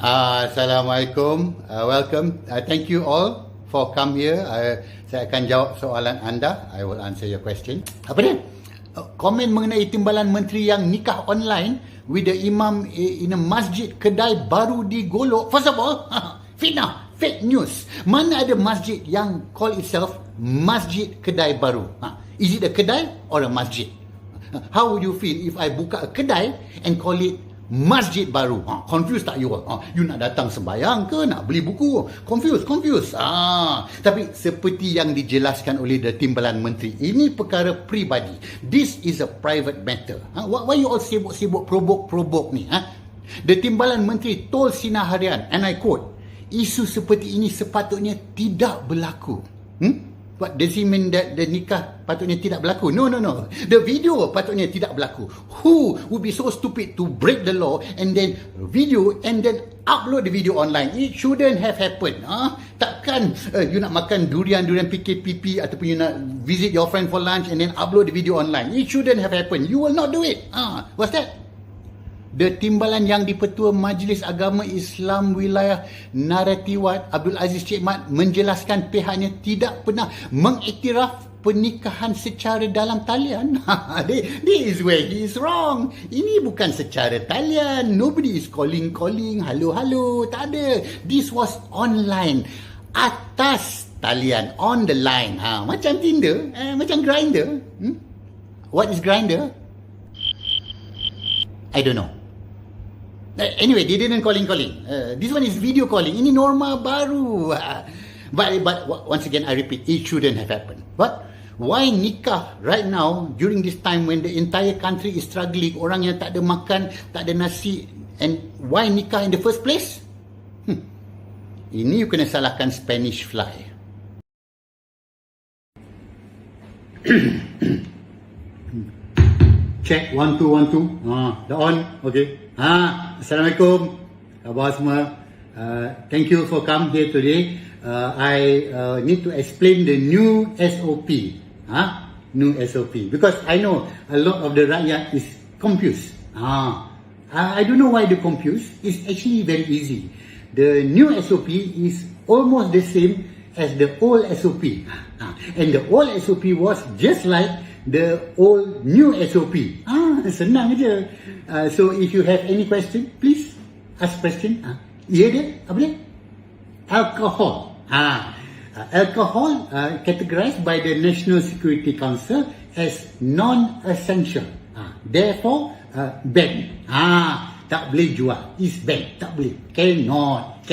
Assalamualaikum. Welcome. Thank you all for come here. Saya akan jawab soalan anda. I will answer your question. Apa dia? Komen mengenai timbalan menteri yang nikah online with the imam in a masjid kedai baru di Golok. First of all, fitnah, fake news. Mana ada masjid yang call itself masjid kedai baru? Is it a kedai or a masjid? How would you feel if I buka a kedai and call it masjid baru? Confused tak you? You nak datang sembahyang ke nak beli buku? Confused. Tapi seperti yang dijelaskan oleh the timbalan menteri, ini perkara peribadi. This is a private matter. Why you all sibuk-sibuk probok ni? The timbalan menteri told Sinar Harian, and I quote, isu seperti ini sepatutnya tidak berlaku. What does he mean that the nikah patutnya tidak berlaku? No. The video patutnya tidak berlaku. Who would be so stupid to break the law and then video and then upload the video online? It shouldn't have happened. Takkan you nak makan durian PKPP ataupun you nak visit your friend for lunch and then upload the video online. It shouldn't have happened. You will not do it. What's that? The timbalan yang di-Petua Majlis Agama Islam Wilayah Naratiwat Abdul Aziz Cik Mat menjelaskan pihaknya tidak pernah mengiktiraf pernikahan secara dalam talian. This is where he is wrong. Ini bukan secara talian. Nobody is calling, halo, tak ada. This was online, atas talian, on the line. Macam Tinder, macam Grindr. What is Grindr? I don't know. Anyway, they didn't calling. This one is video calling. Ini norma baru. But once again, I repeat, it shouldn't have happened. But why nikah right now during this time when the entire country is struggling, orang yang tak ada makan, tak ada nasi, and why nikah in the first place? Ini you kena salahkan Spanish fly. Check 1 2 1 2. Dah on. Okay. Assalamualaikum. Khabar semua. Thank you for come here today. I need to explain the new SOP. New SOP because I know a lot of the rakyat is confused. I don't know why they're confused. It's actually very easy. The new SOP is almost the same as the old SOP. And the old SOP was just like the old new SOP. Senang je. So if you have any question, please ask question. Dia apa dia? Alcohol. Alcohol categorized by the National Security Council as non-essential. Therefore ban. Tak boleh jual. Is ban. Tak boleh. Cannot.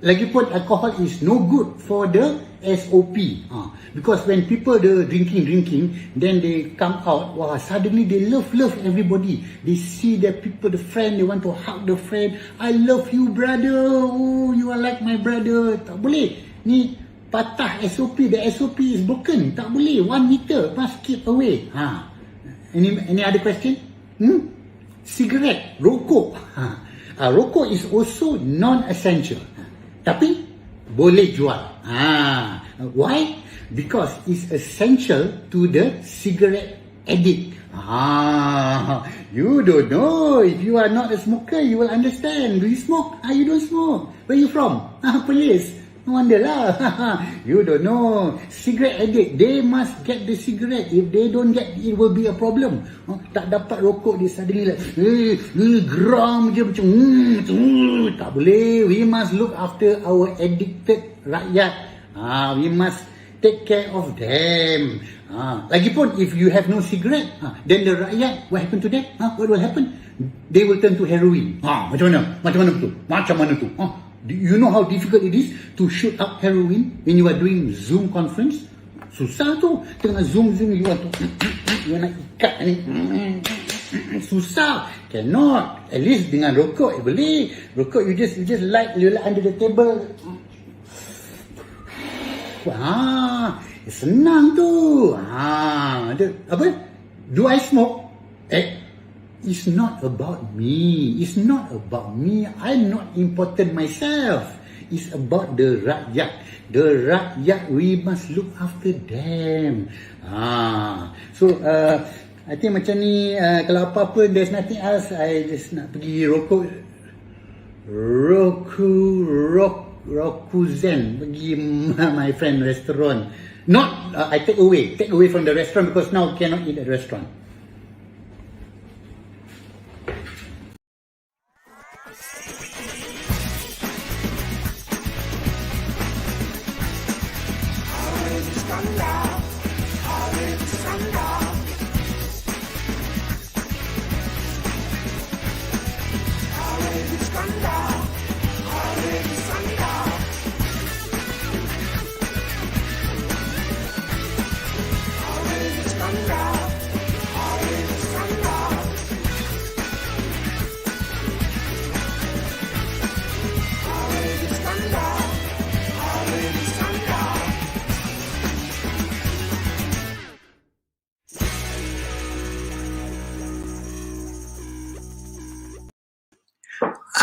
Lagipun alcohol is no good for the SOP. Because when people the drinking, then they come out, suddenly they love everybody. They see the people, the friend, they want to hug the friend. I love you, brother. Oh, you are like my brother. Tak boleh. Ni patah SOP. The SOP is broken. Tak boleh. 1 meter. Must keep away. Any other question? Cigarette, rokok. Rokok is also non-essential. Tapi boleh jual. Why? Because it's essential to the cigarette addict. You don't know. If you are not a smoker, you will understand. Do you smoke? You don't smoke. Where you from? Police. No wonder lah. You don't know. Cigarette addict, they must get the cigarette. If they don't get, it will be a problem. Tak dapat rokok, dia suddenly like, geram je macam, tak boleh. We must look after our addicted rakyat. We must take care of them. Lagipun, if you have no cigarette, then the rakyat, what happen to them? What will happen? They will turn to heroin. Macam mana tu? Do you know how difficult it is to shoot up heroin when you are doing Zoom conference? Susah tu. Tengah Zoom, you want to, you nak ikat ni. Susah. Cannot. At least dengan rokok, boleh. Rokok, you just light under the table. Senang tu. Apa? Do I smoke? It's not about me. I'm not important myself. It's about the rakyat. The rakyat, we must look after them. So, I think macam ni, kalau apa-apa, there's nothing else. I just nak pergi rokok. Rokuzen pergi my friend restaurant. Not I take away from the restaurant because now cannot eat at the restaurant.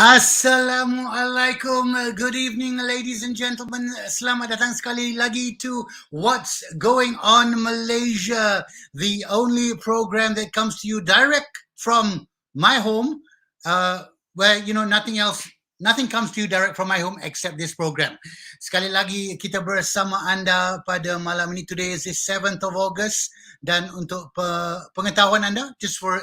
Assalamualaikum. Good evening, ladies and gentlemen. Selamat datang sekali lagi to What's Going On Malaysia, the only program that comes to you direct from my home, where nothing comes to you direct from my home except this program. Sekali lagi kita bersama anda pada malam ini. Today is the 7th of August, dan untuk pengetahuan anda, just for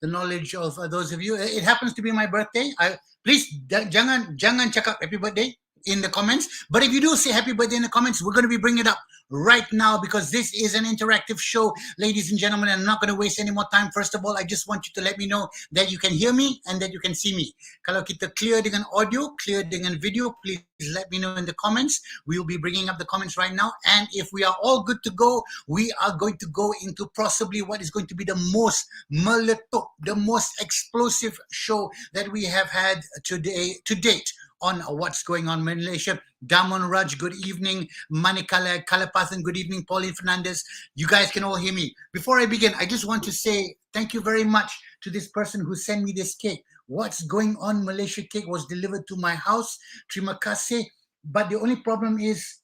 the knowledge of those of you, it happens to be my birthday. Please jangan cakap happy birthday in the comments, but if you do say happy birthday in the comments, we're going to be bringing it up right now because this is an interactive show, ladies and gentlemen, and I'm not going to waste any more time. First of all, I just want you to let me know that you can hear me and that you can see me. Kalau kita clear dengan audio, clear dengan video, please let me know in the comments. We will be bringing up the comments right now, and if we are all good to go, we are going to go into possibly what is going to be the most meletup, the most explosive show that we have had to date on What's Going On Malaysia. Damon Raj, good evening. Manikala Kalapathan, good evening. Pauline Fernandez, you guys can all hear me. Before I begin, I just want to say thank you very much to this person who sent me this cake. What's Going On Malaysia cake was delivered to my house. Terima kasih. But the only problem is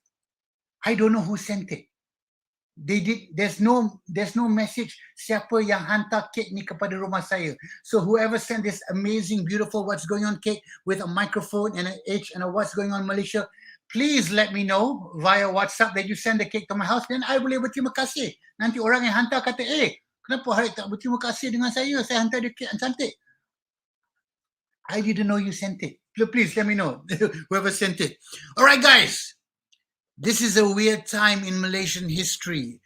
I don't know who sent it. There's no message siapa yang hantar kek ni kepada rumah saya. So whoever sent this amazing, beautiful What's Going On cake with a microphone and an H and a What's Going On Malaysia, please let me know via WhatsApp that you send the cake to my house, then I boleh berterima kasih. Nanti orang yang hantar kata, kenapa hari tak berterima kasih dengan saya hantar dia kek yang cantik. I didn't know you sent it. Please let me know whoever sent it. All right, guys. This is a weird time in Malaysian history.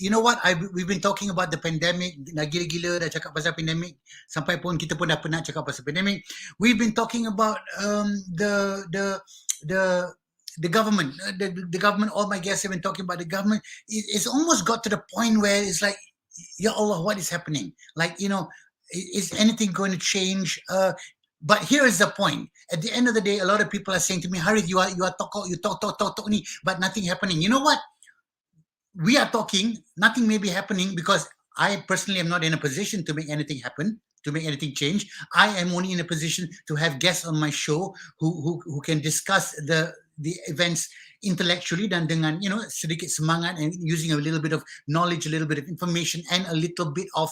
You know what? We've been talking about the pandemic. Dah gila-gila dah cakap pasal pandemic. Sampai pun kita pun dah penat cakap pasal pandemic. We've been talking about the government. The government. All my guests have been talking about the government. It's almost got to the point where it's like, Ya Allah, what is happening? Like, is anything going to change? But here is the point. At the end of the day, a lot of people are saying to me, Harith, you talk, but nothing happening. You know what? We are talking, nothing may be happening because I personally am not in a position to make anything happen, to make anything change. I am only in a position to have guests on my show who can discuss the events intellectually dan dengan sedikit semangat and using a little bit of knowledge, a little bit of information, and a little bit of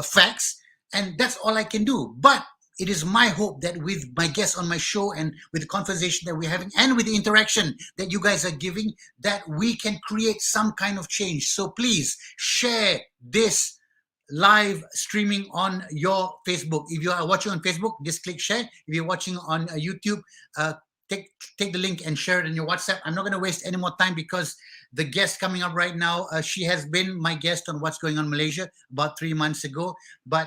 facts. And that's all I can do. But it is my hope that with my guests on my show and with the conversation that we're having and with the interaction that you guys are giving, that we can create some kind of change. So please share this live streaming on your Facebook. If you are watching on Facebook, just click share. If you're watching on YouTube, take the link and share it in your WhatsApp. I'm not going to waste any more time because the guest coming up right now, she has been my guest on What's Going On Malaysia about 3 months ago. But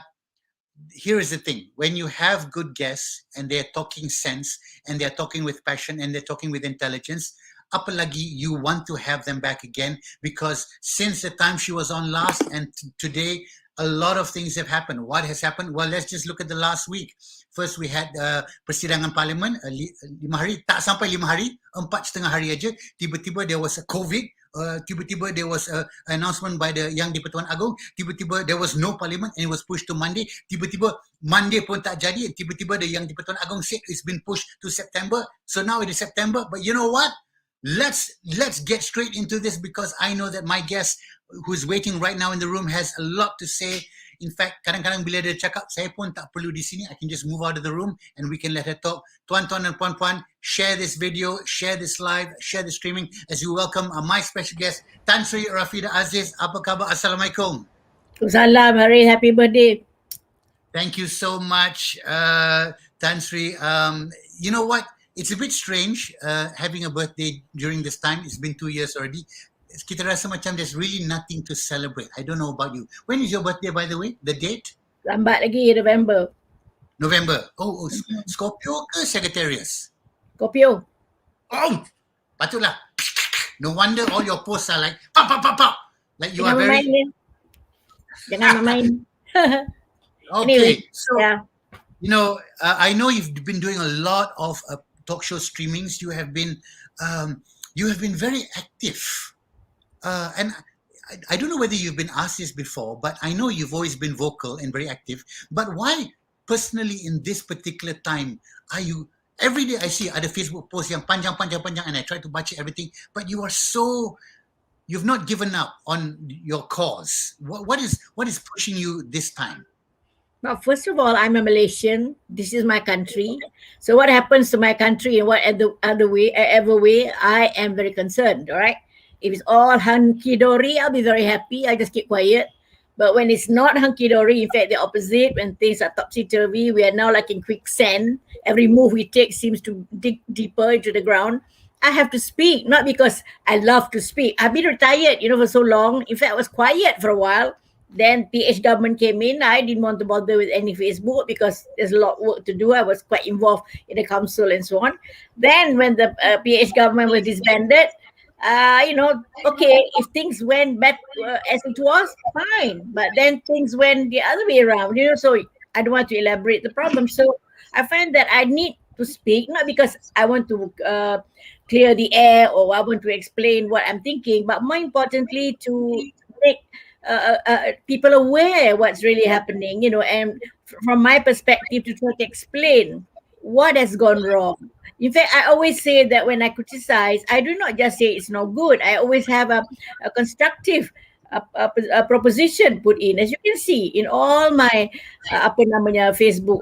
here is the thing. When you have good guests and they're talking sense and they're talking with passion and they're talking with intelligence, apalagi you want to have them back again, because since the time she was on last and today, a lot of things have happened. What has happened? Well, let's just look at the last week. First, we had persidangan parlimen, 5 hari, tak sampai 5 hari, 4.5 hari aja, tiba-tiba there was a COVID, tiba-tiba there was an announcement by the Yang di-Pertuan Agong, tiba-tiba there was no parliament and it was pushed to Monday, tiba-tiba Monday pun tak jadi, tiba-tiba the Yang di-Pertuan Agong said it's been pushed to September, so now it is September. But you know what? Let's get straight into this because I know that my guest who's waiting right now in the room has a lot to say. In fact, kadang-kadang bila dia cakap, saya pun tak perlu di sini. I can just move out of the room and we can let her talk. Tuan-tuan dan puan-puan, share this video, share this live, share the streaming as you welcome my special guest, Tan Sri Rafidah Aziz. Apa khabar? Assalamualaikum. Salam, Hari, happy birthday. Thank you so much, Tan Sri. You know what? It's a bit strange having a birthday during this time. It's been 2 years already. Kita rasa macam there's really nothing to celebrate. I don't know about you. When is your birthday, by the way? The date? Lambat lagi, November. November. Oh, Scorpio ke Sagittarius? Scorpio. Oh, patutlah. No wonder all your posts are like, pop, pop, pop, pop. Like you are very... Jangan main. Okay, Anyway, so, yeah. you know, I know you've been doing a lot of talk show streamings. You have been very active. And I don't know whether you've been asked this before, but I know you've always been vocal and very active. But why, personally, in this particular time, are you... Every day I see ada Facebook post yang panjang, and I try to baca everything. But you are so... You've not given up on your cause. What is pushing you this time? Well, first of all, I'm a Malaysian. This is my country. So what happens to my country and what other way, I am very concerned, all right? If it's all hunky-dory, I'll be very happy. I just keep quiet. But when it's not hunky-dory, in fact, the opposite, when things are topsy-turvy, we are now like in quicksand. Every move we take seems to dig deeper into the ground. I have to speak, not because I love to speak. I've been retired, for so long. In fact, I was quiet for a while. Then PH government came in. I didn't want to bother with any Facebook because there's a lot of work to do. I was quite involved in the council and so on. Then when the PH government was disbanded, okay, if things went back as it was, fine. But then things went the other way around, so I don't want to elaborate the problem. So I find that I need to speak, not because I want to clear the air or I want to explain what I'm thinking, but more importantly to make people aware what's really happening, and from my perspective to try to explain what has gone wrong. In fact, I always say that when I criticize, I do not just say it's not good. I always have a constructive proposition put in. As you can see in all my Facebook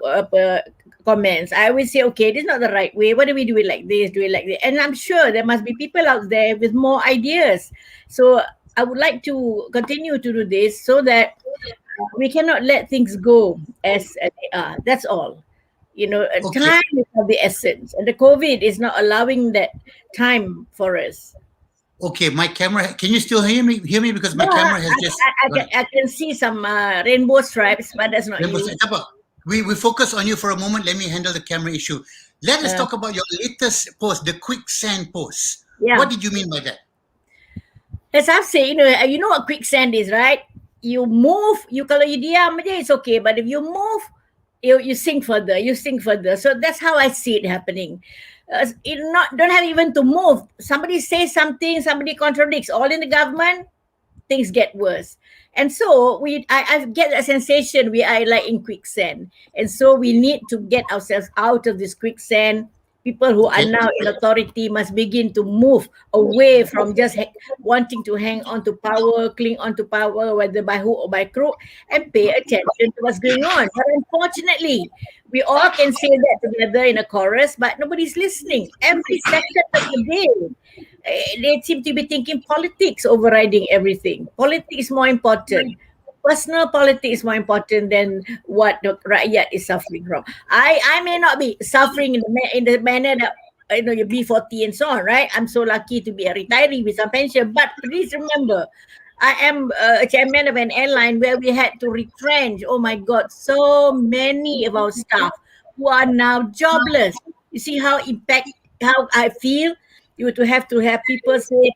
comments, I always say, okay, this is not the right way. Why do we do it like this, And I'm sure there must be people out there with more ideas. So I would like to continue to do this so that we cannot let things go as they are. That's all. Okay. Time is of the essence, and the COVID is not allowing that time for us. Okay, my camera. Can you still hear me? Because my camera has just. I can see some rainbow stripes, but that's not Rainbow you. We focus on you for a moment. Let me handle the camera issue. Let us talk about your latest post, the quicksand post. Yeah. What did you mean by that? As I've said, you know what quicksand is, right? You move, kalau you diam aja, it's okay. But if you move, you sink further. So that's how I see it happening. Don't have even to move. Somebody says something, somebody contradicts. All in the government, things get worse. And so I get a sensation we are like in quicksand. And so we need to get ourselves out of this quicksand. People who are now in authority must begin to move away from just wanting to hang on to power, cling on to power, whether by hook or by crook, and pay attention to what's going on. But unfortunately, we all can say that together in a chorus, but nobody's listening. Every second of the day, they seem to be thinking politics overriding everything. Politics is more important. Personal politics is more important than what the rakyat is suffering from. I may not be suffering in the manner that your B40 and so on, right? I'm so lucky to be a retiree with some pension. But please remember, I am a chairman of an airline where we had to retrench. Oh my God, so many of our staff who are now jobless. You see how I feel. You to have people say,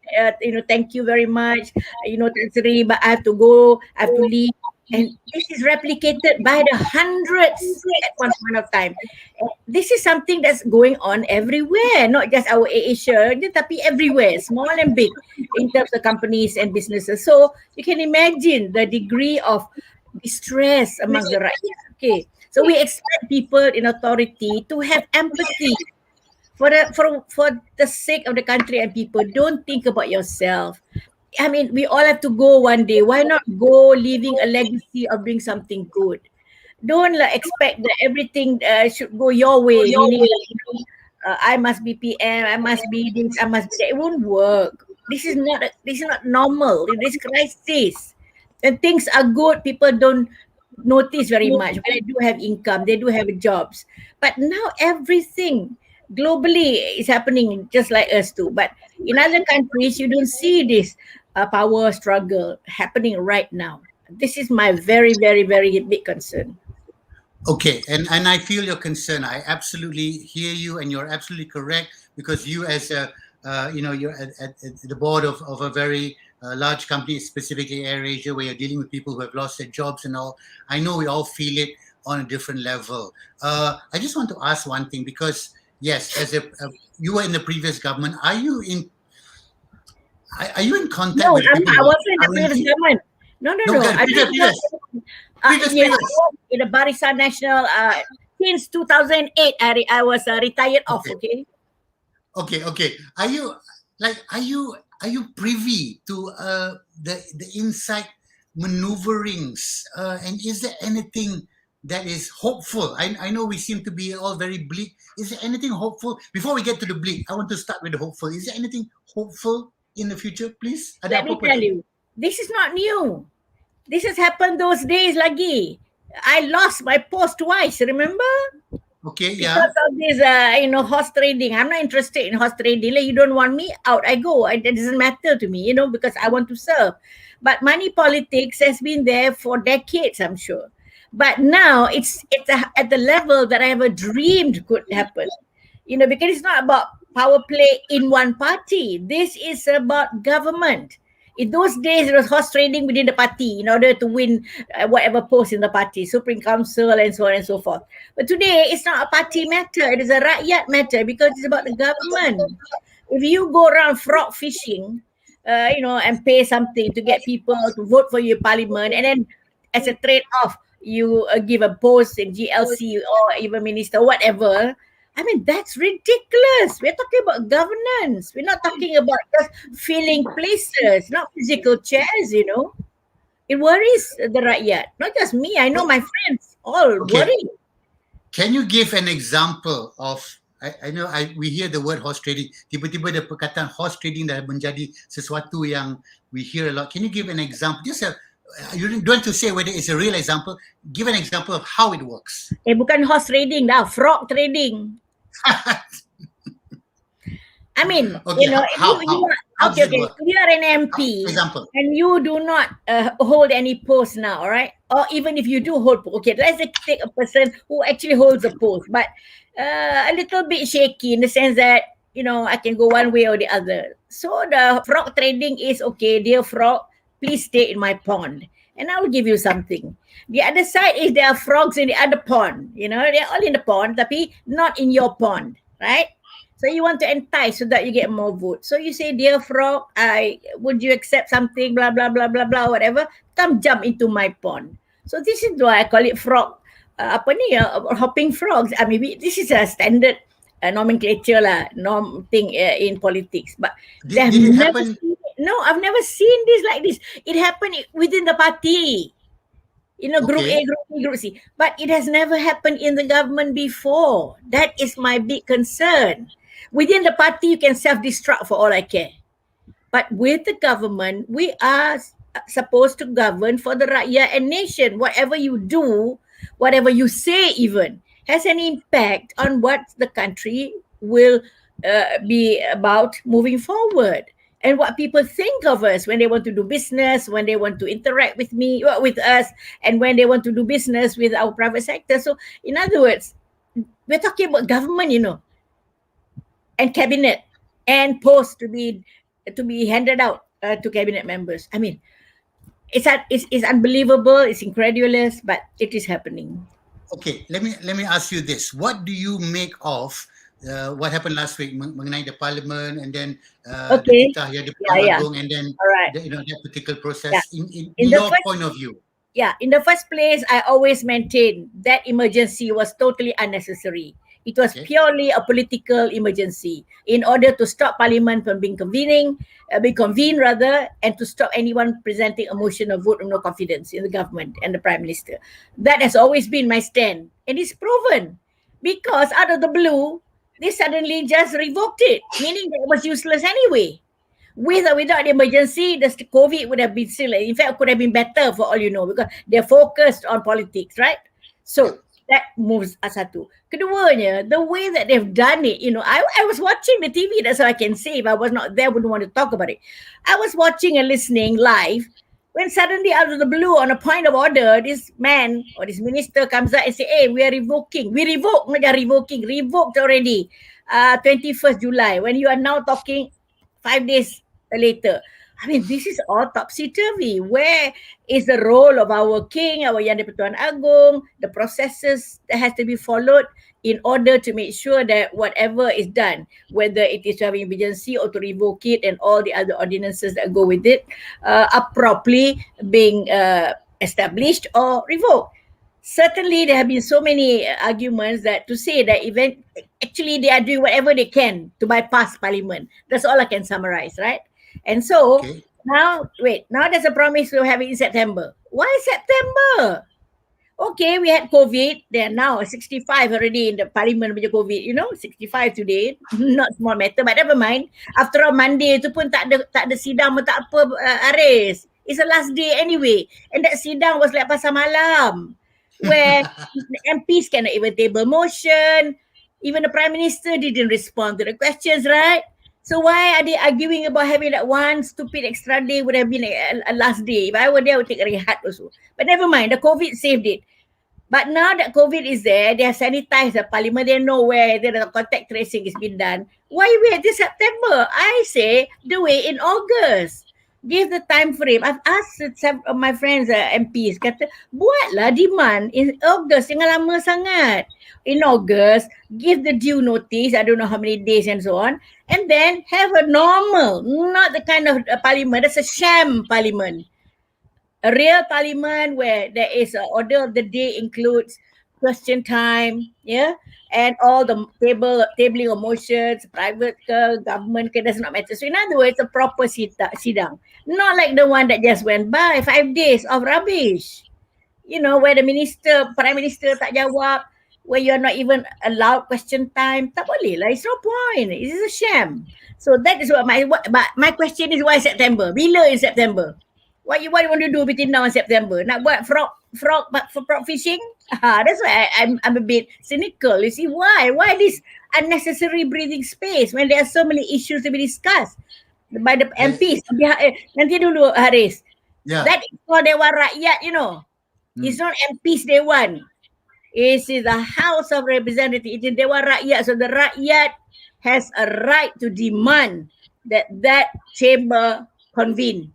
thank you very much, Sri, but I have to go, I have to leave. And this is replicated by the hundreds at one point of time. This is something that's going on everywhere, not just our Asia, tapi everywhere, small and big, in terms of companies and businesses. So you can imagine the degree of distress among the rakyat. Okay, so we expect people in authority to have empathy. For the sake of the country and people, don't think about yourself. I mean, we all have to go one day. Why not go leaving a legacy of doing something good? Don't expect that everything should go your way, meaning that, I must be PM, I must be this, I must be that. It won't work. This is not normal. It is crisis. When things are good, people don't notice very much. When they do have income, they do have jobs. But now everything globally is happening just like us too. But in other countries, you don't see this power struggle happening right now. This is my very, very, very big concern. Okay, and I feel your concern. I absolutely hear you, and you're absolutely correct, because you, as a you're at the board of a very large company, specifically AirAsia, where you're dealing with people who have lost their jobs and all. I know we all feel it on a different level. I just want to ask one thing, because yes, as you were in the previous government, are you in contact No, with I'm people not. I who are wasn't in the previous currently? government. No, no, No, no. I previous, didn't previous, previous, yes, previous. I was in the Barisan National since 2008. I was retired off. Okay. Okay. Okay. Are you privy to the inside maneuverings? And is there anything that is hopeful? I know we seem to be all very bleak. Is there anything hopeful? Before we get to the bleak, I want to start with the hopeful. Is there anything hopeful in the future, please? Ada Let me apa-apa tell tak? you, this is not new. This has happened those days lagi. I lost my post twice. Remember? Okay, yeah. Because of this, horse trading. I'm not interested in horse trading. Like, you don't want me out, I go. It doesn't matter to me, because I want to serve. But money politics has been there for decades, I'm sure. But now it's at the level that I ever dreamed could happen. Because it's not about power play in one party. This is about government. In those days, it was horse trading within the party in order to win whatever post in the party, Supreme Council, and so on and so forth. But today, it's not a party matter. It is a rakyat matter, because it's about the government. If you go around frog fishing, and pay something to get people to vote for your parliament, and then as a trade-off, you give a post in GLC or even minister, whatever. I mean, that's ridiculous. We're talking about governance. We're not talking about just filling places, not physical chairs. It worries the rakyat. Not just me. I know my friends all Okay. worry. Can you give an example of? I know we hear the word horse trading. Tiba-tiba ada perkataan horse trading dah menjadi sesuatu yang we hear a lot. Can you give an example? You don't have to say whether it's a real example. Give an example of how it works. Bukan horse trading dah, frog trading. I mean, Okay, how does it if work? you are an MP Example. and you do not hold any post now, all right? Or even if you do hold, okay, let's take a person who actually holds a post, but a little bit shaky in the sense that, I can go one way or the other. So the frog trading is, okay, dear frog, please stay in my pond and I will give you something. The other side is there are frogs in the other pond. They're all in the pond, tapi not in your pond, right? So you want to entice so that you get more votes. So you say, dear frog, would you accept something, blah, blah, blah, blah, blah, whatever. Come jump into my pond. So this is why I call it frog, hopping frogs. I mean, this is a standard nomenclature thing in politics. But Did it happen? No, I've never seen this like this. It happened within the party. Group Okay. A, Group B, Group C. But it has never happened in the government before. That is my big concern. Within the party, you can self-destruct for all I care. But with the government, we are supposed to govern for the rakyat and nation. Whatever you do, whatever you say even, has an impact on what the country will be about moving forward. And what people think of us when they want to do business, when they want to interact with us, and when they want to do business with our private sector. So, in other words, we're talking about government, and cabinet, and posts to be handed out to cabinet members. I mean, it's unbelievable, it's incredulous, but it is happening. Okay, let me ask you this: what do you make of what happened last week mengenai the parliament, and then the titah yang diperagong, and then that particular process in your point of view? Yeah, in the first place, I always maintain that emergency was totally unnecessary. It was purely a political emergency in order to stop Parliament from being convened, and to stop anyone presenting a motion of vote of no confidence in the government and the Prime Minister. That has always been my stand, and it's proven because out of the blue, they suddenly just revoked it, meaning that it was useless anyway. With or without the emergency, the COVID would have been still, in fact, could have been better for all you know, because they're focused on politics, right? So that moves us satu. Keduanya, the way that they've done it, I was watching the TV, that's all I can say. If I was not there, I wouldn't want to talk about it. I was watching and listening live when suddenly out of the blue, on a point of order, this man or this minister comes out and say, hey, we are revoking. We revoked, not revoking, revoked already. 21st July, when you are now talking 5 days later. I mean, this is all topsy-turvy. Where is the role of our king, our Yang di-Pertuan Agong, the processes that has to be followed in order to make sure that whatever is done, whether it is to have emergency or to revoke it and all the other ordinances that go with it, are properly being established or revoked. Certainly, there have been so many arguments that to say that actually they are doing whatever they can to bypass Parliament. That's all I can summarize, right? And so now there's a promise we'll have it in September. Why September? Okay, we had COVID. They are now 65 already in the Parliament with COVID. 65 today. Not small matter, but never mind. After all, Monday tu pun tak ada sidang pun tak apa, Aris. It's the last day anyway. And that sidang was like pasar malam, where the MPs cannot even table motion. Even the Prime Minister didn't respond to the questions, right? So why are they arguing about having that one stupid extra day would have been a last day? If I were there, I would take a rehat also. But never mind, the COVID saved it. But now that COVID is there, they have sanitized the Parliament. They know where the contact tracing is being done. Why wait till September? I say do it in August. Give the time frame. I've asked some of my friends, MPs, kata, buatlah demand in August. Jangan lama sangat. In August, give the due notice, I don't know how many days and so on, and then have a normal, not the kind of parliament, that's a sham parliament. A real parliament where there is an order of the day includes question time, and all the tabling of motions, private government, does not matter. So in other words, a proper sidang. Not like the one that just went by, 5 days of rubbish. Where the Prime Minister tak jawab, where you're not even allowed question time. Tak boleh lah, it's no point. It is a sham. So that is what my question is, why September? Bila in September? What you want to do between now and September? Nak buat frog fishing? That's why I'm a bit cynical. You see, why this unnecessary breathing space when there are so many issues to be discussed by the MPs? Nanti dulu, Haris. That is for Dewan Rakyat, It's not MPs they want. It is the House of Representatives. It is Dewan Rakyat. So the Rakyat has a right to demand that chamber convene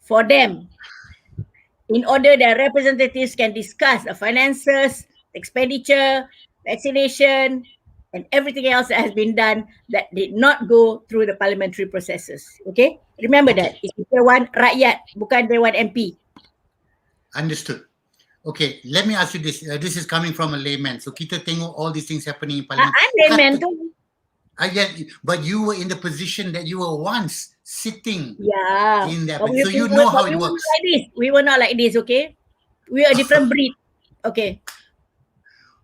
for them, in order their representatives can discuss the finances, expenditure, vaccination, and everything else that has been done that did not go through the parliamentary processes. Okay? Remember that. It's Dewan Rakyat, bukan Dewan MP. Understood. Okay, let me ask you this. This is coming from a layman. So kita tengok all these things happening in Parliament. I'm layman too. But you were in the position that you were once sitting in that. So you know how it works. We were not like this, okay? We are a different breed. Okay.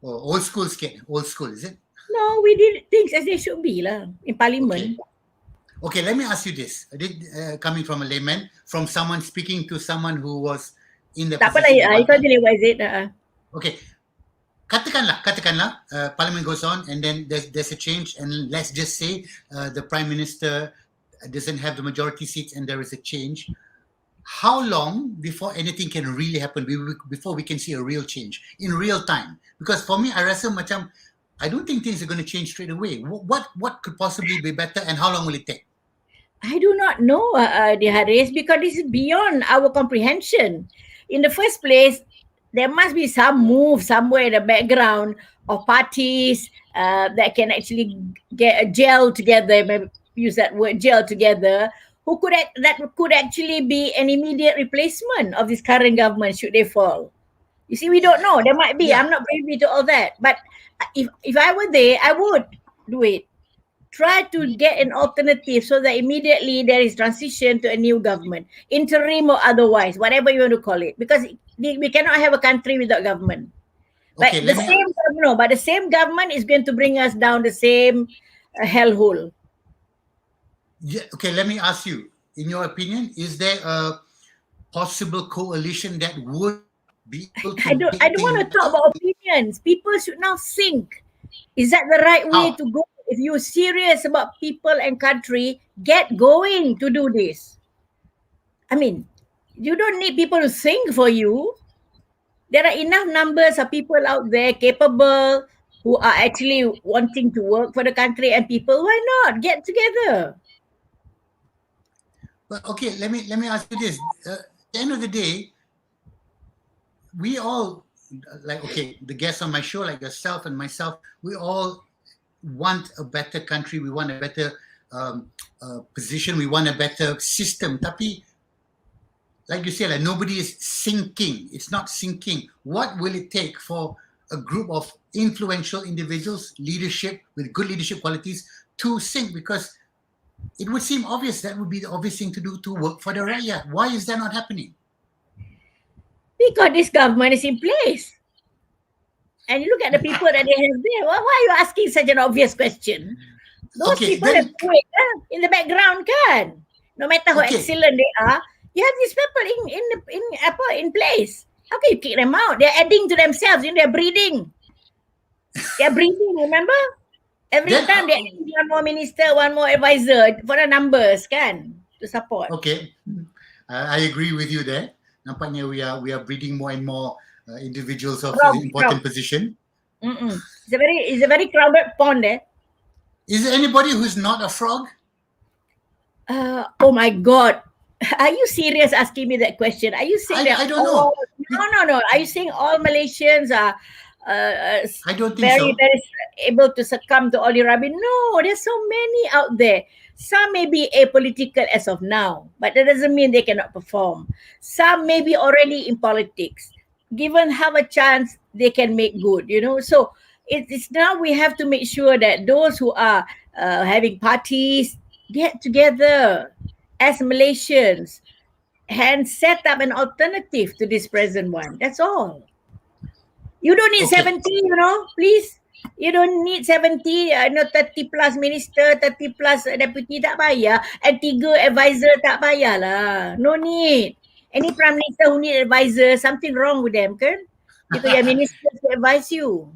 Oh, old school, is it? No, we did things as they should be lah in Parliament. Okay, let me ask you this. Coming from a layman, from someone speaking to someone who was in the tak apalah, I can't tell you what is it. Okay, katakanlah Parliament goes on and then there's a change, and let's just say the Prime Minister doesn't have the majority seats and there is a change. How long before anything can really happen, before we can see a real change in real time? Because for me, I rasa macam I don't think things are going to change straight away. What could possibly be better, and how long will it take? I do not know, Haris, because this is beyond our comprehension. In the first place, there must be some move somewhere in the background of parties that can actually get a gel together, maybe use that word, gel together, that could actually be an immediate replacement of this current government should they fall. You see, we don't know. There might be. Yeah. I'm not privy to all that. But if I were there, I would do it. Try to get an alternative so that immediately there is transition to a new government, interim or otherwise, whatever you want to call it. Because we cannot have a country without government. But Okay, the same government is going to bring us down the same hellhole. Okay, let me ask you, in your opinion, is there a possible coalition that would be able to I don't want to talk about opinions. People should now think. Is that the right way How? to go? If you're serious about people and country, get going to do this. I mean, you don't need people to think for you. There are enough numbers of people out there capable who are actually wanting to work for the country and people. Why not get together? But okay, let me ask you this. At the end of the day, we all, like, okay, the guests on my show, like yourself and myself, we all want a better country. We want a better position. We want a better system. Tapi, like you said, like, nobody is sinking. It's not sinking. What will it take for a group of influential individuals, leadership with good leadership qualities, to sink? Because it would seem obvious that would be the obvious thing to do, to work for the rakyat. Why is that not happening? Because this government is in place. And you look at the people that they have there. Why are you asking such an obvious question? Those Okay, people then- have to wait in the background, kan? No matter how Okay. excellent they are, you have these people in place. How can you kick them out? They're adding to themselves. They're breeding. They're breeding, remember? Every Then, time they add one more minister, one more advisor for the numbers, kan? To support. Okay, I agree with you there. Nampaknya we are breeding more and more individuals of important position. Mm-mm. It's a very crowded pond there. Is there anybody who's not a frog? Oh my God. Are you serious asking me that question? Are you saying that I don't know. No. Are you saying all Malaysians are I don't think very, so. very able to succumb to all the rubbish? No, there's so many out there. Some may be apolitical as of now, but that doesn't mean they cannot perform. Some may be already in politics. Given have a chance, they can make good, So it's now we have to make sure that those who are having parties get together as Malaysians and set up an alternative to this present one. That's all. You don't need Okay. 70, please. You don't need 70, 30 plus minister, 30 plus deputy tak payah, and 3 advisor tak payah lah. No need. Any prime minister who need advisor, something wrong with them, kan? Because your ministers to advise you.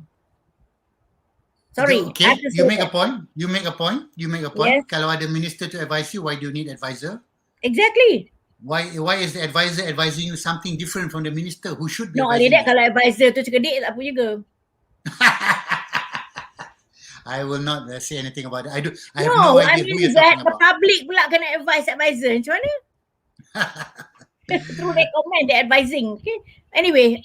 Sorry. Okay, I have to you say make a that. point. You make a point. Yes. Kalau ada minister to advise you, why do you need advisor? Exactly. Why is the advisor advising you something different from the minister who should be Not only advising that, you? kalau advisor tu cakap dia, tak apa juga. I will not say anything about it. I have no I idea who mean you're that talking the about. public pula kena advise advisor. Macam mana? Through recommend, they're advising. Okay. Anyway,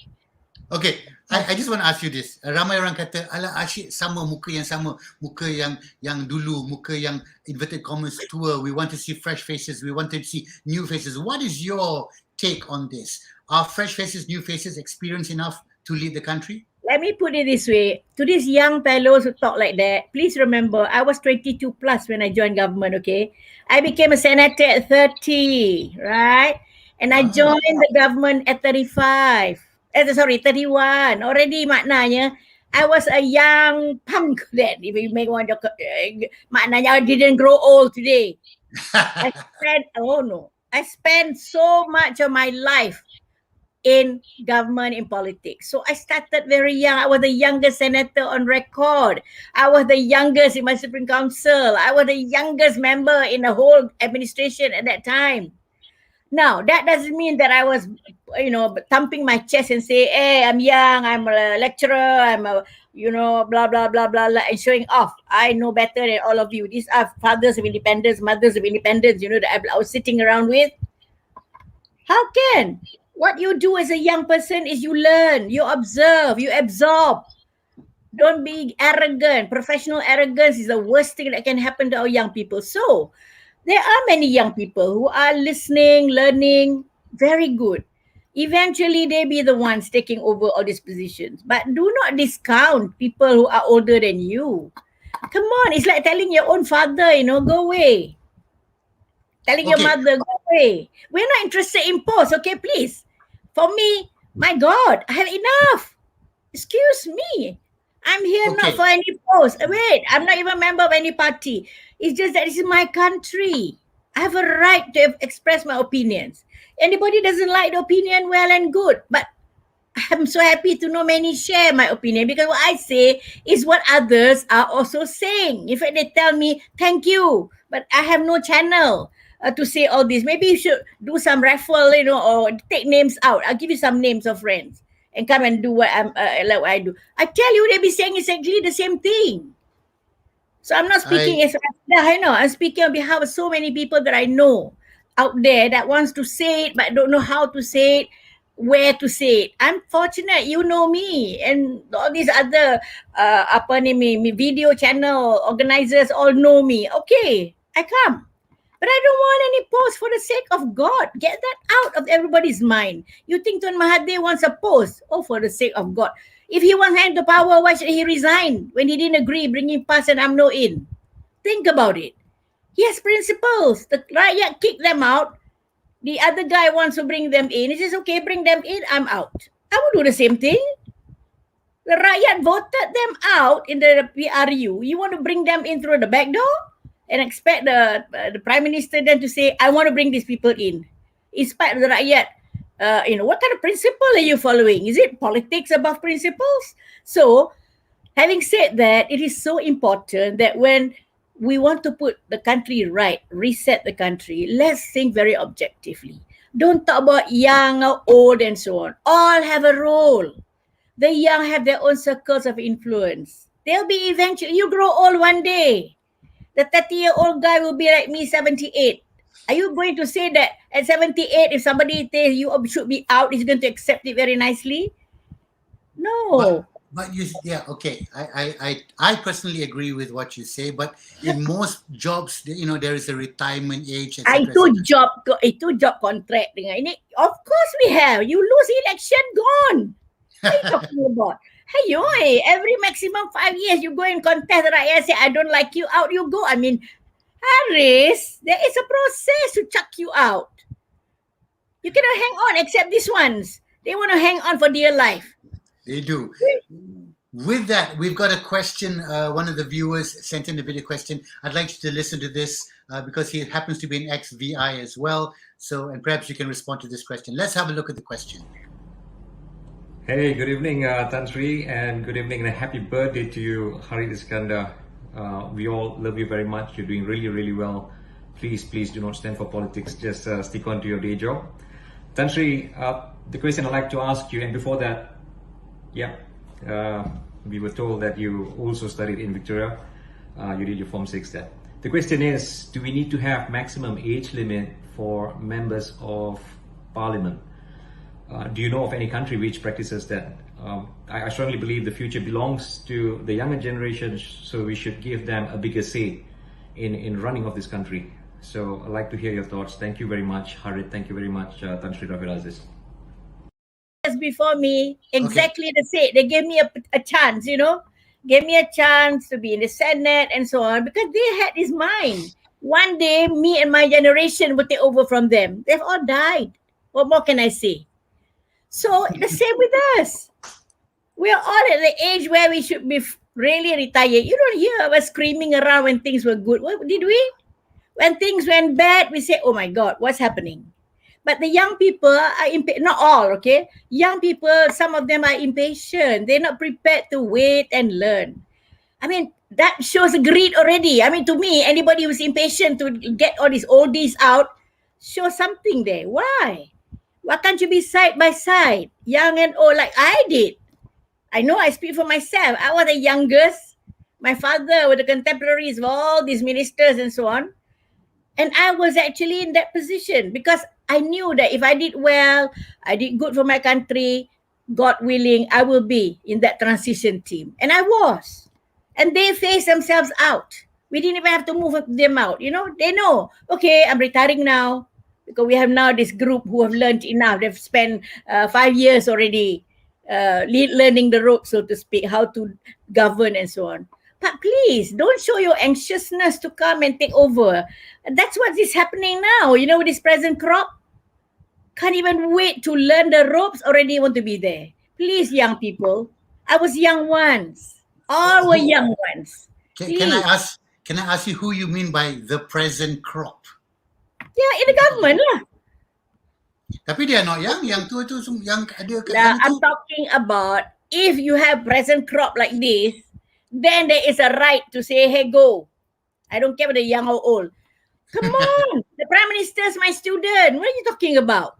Okay, I just want to ask you this. Ramai orang kata, alah asyik sama, muka yang dulu, muka yang inverted commas tua. We want to see fresh faces. We want to see new faces. What is your take on this? Are fresh faces, new faces experienced enough to lead the country? let me put it this way. To these young fellows who talk like that, please remember, I was 22 plus when I joined government, okay? I became a senator at 30, right? And I joined the government at 35. 31. Already maknanya, I was a young punk then. If you make one, maknanya I didn't grow old today. I spent so much of my life in government, in politics. So I started very young. I was the youngest senator on record. I was the youngest in my Supreme Council. I was the youngest member in the whole administration at that time. Now, that doesn't mean that I was, thumping my chest and say, hey, I'm young, I'm a lecturer, I'm a, blah, blah, blah, blah, blah, and showing off. I know better than all of you. These are fathers of independence, mothers of independence, that I was sitting around with. How can? What you do as a young person is you learn, you observe, you absorb. Don't be arrogant. Professional arrogance is the worst thing that can happen to our young people. So, there are many young people who are listening, learning, very good. eventually they be the ones taking over all these positions. But do not discount people who are older than you. Come on, it's like telling your own father, go away. Telling your Okay. mother, go away. We're not interested in posts, okay, please. For me, my God, I have enough. Excuse me. I'm here not Okay. for any post. Wait, I'm not even a member of any party. It's just that this is my country. I have a right to express my opinions. Anybody doesn't like the opinion, well and good. But I'm so happy to know many share my opinion, because what I say is what others are also saying. In fact, they tell me, thank you, but I have no channel to say all this. Maybe you should do some raffle, or take names out. I'll give you some names of friends and come and do what like what I do. I tell you, they be saying exactly the same thing. So I'm not speaking as I know. I'm speaking on behalf of so many people that I know out there that wants to say it but don't know how to say it, where to say it. I'm fortunate, you know me, and all these other video channel organizers all know me. Okay, I come. But I don't want any post, for the sake of God. Get that out of everybody's mind. You think Tun Mahathir wants a post? Oh, for the sake of God. If he wants hand to power, why should he resign when he didn't agree bringing PAS and UMNO in? Think about it. He has principles. The rakyat kicked them out. The other guy wants to bring them in. He says, okay, bring them in, I'm out. I would do the same thing. The rakyat voted them out in the PRU. You want to bring them in through the back door? And expect the Prime Minister then to say, I want to bring these people in spite of the rakyat. What kind of principle are you following? Is it politics above principles? So, having said that, it is so important that when we want to put the country right, reset the country, let's think very objectively. Don't talk about young or old and so on. All have a role. The young have their own circles of influence. They'll be eventually, you grow old one day. The 30-year-old guy will be like me, 78. Are you going to say that at 78, if somebody says you should be out, he's going to accept it very nicely? No. But okay. I personally agree with what you say. But in most jobs, there is a retirement age, etc. Itu job contract dengan ini. Of course we have. You lose election, gone. What are you talking about? Hey, every maximum 5 years you go and contest, rakyat say, I don't like you, out you go. I mean, Haris, there is a process to chuck you out. You cannot hang on, except these ones. They want to hang on for dear life. They do. With that, we've got a question. One of the viewers sent in a video question. I'd like you to listen to this because he happens to be an ex-VI as well. So, and perhaps you can respond to this question. Let's have a look at the question. Hey, good evening, Tan Sri, and good evening and a happy birthday to you, Harid Iskandar. We all love you very much. You're doing really, really well. Please do not stand for politics. Just stick on to your day job. Tan Sri, the question I'd like to ask you, and before that, we were told that you also studied in Victoria. You did your Form 6 there. The question is, do we need to have maximum age limit for members of Parliament? Do you know of any country which practices that? I strongly believe the future belongs to the younger generation, so we should give them a bigger say in running of this country. So I'd like to hear your thoughts. Thank you very much, Harid. Thank you very much, Tan Sri Rafidah Aziz. Before me, exactly the same. They gave me a chance, gave me a chance to be in the Senate and so on, because they had this mind. One day, me and my generation would take over from them. They've all died. What more can I say? So the same with us. We are all at the age where we should be really retired. You don't hear us screaming around when things were good. What did we? When things went bad, we say, oh my God, what's happening? But the young people are not all, okay? Young people, some of them are impatient. They're not prepared to wait and learn. I mean, that shows greed already. I mean, to me, anybody who's impatient to get all these oldies out, shows something there. Why? Why can't you be side by side, young and old, like I did? I know I speak for myself. I was the youngest. My father was the contemporaries of all these ministers and so on. And I was actually in that position because I knew that if I did well, I did good for my country, God willing, I will be in that transition team. And I was. And they phased themselves out. We didn't even have to move them out. They know, okay, I'm retiring now. because we have now this group who have learned enough. They've spent 5 years already learning the ropes, so to speak, how to govern and so on. But please don't show your anxiousness to come and take over. That's what is happening now. You know, with this present crop, can't even wait to learn the ropes, already want to be there. Please, young people. I was young once. All were young ones. Can I ask you who you mean by the present crop? Yeah, in the government lah. Tapi dia not yang tua tu yang ada kat Nah, sana I'm tu. talking about if you have present crop like this, then there is a right to say, hey, go. I don't care whether young or old. Come on, the Prime Minister is my student. What are you talking about?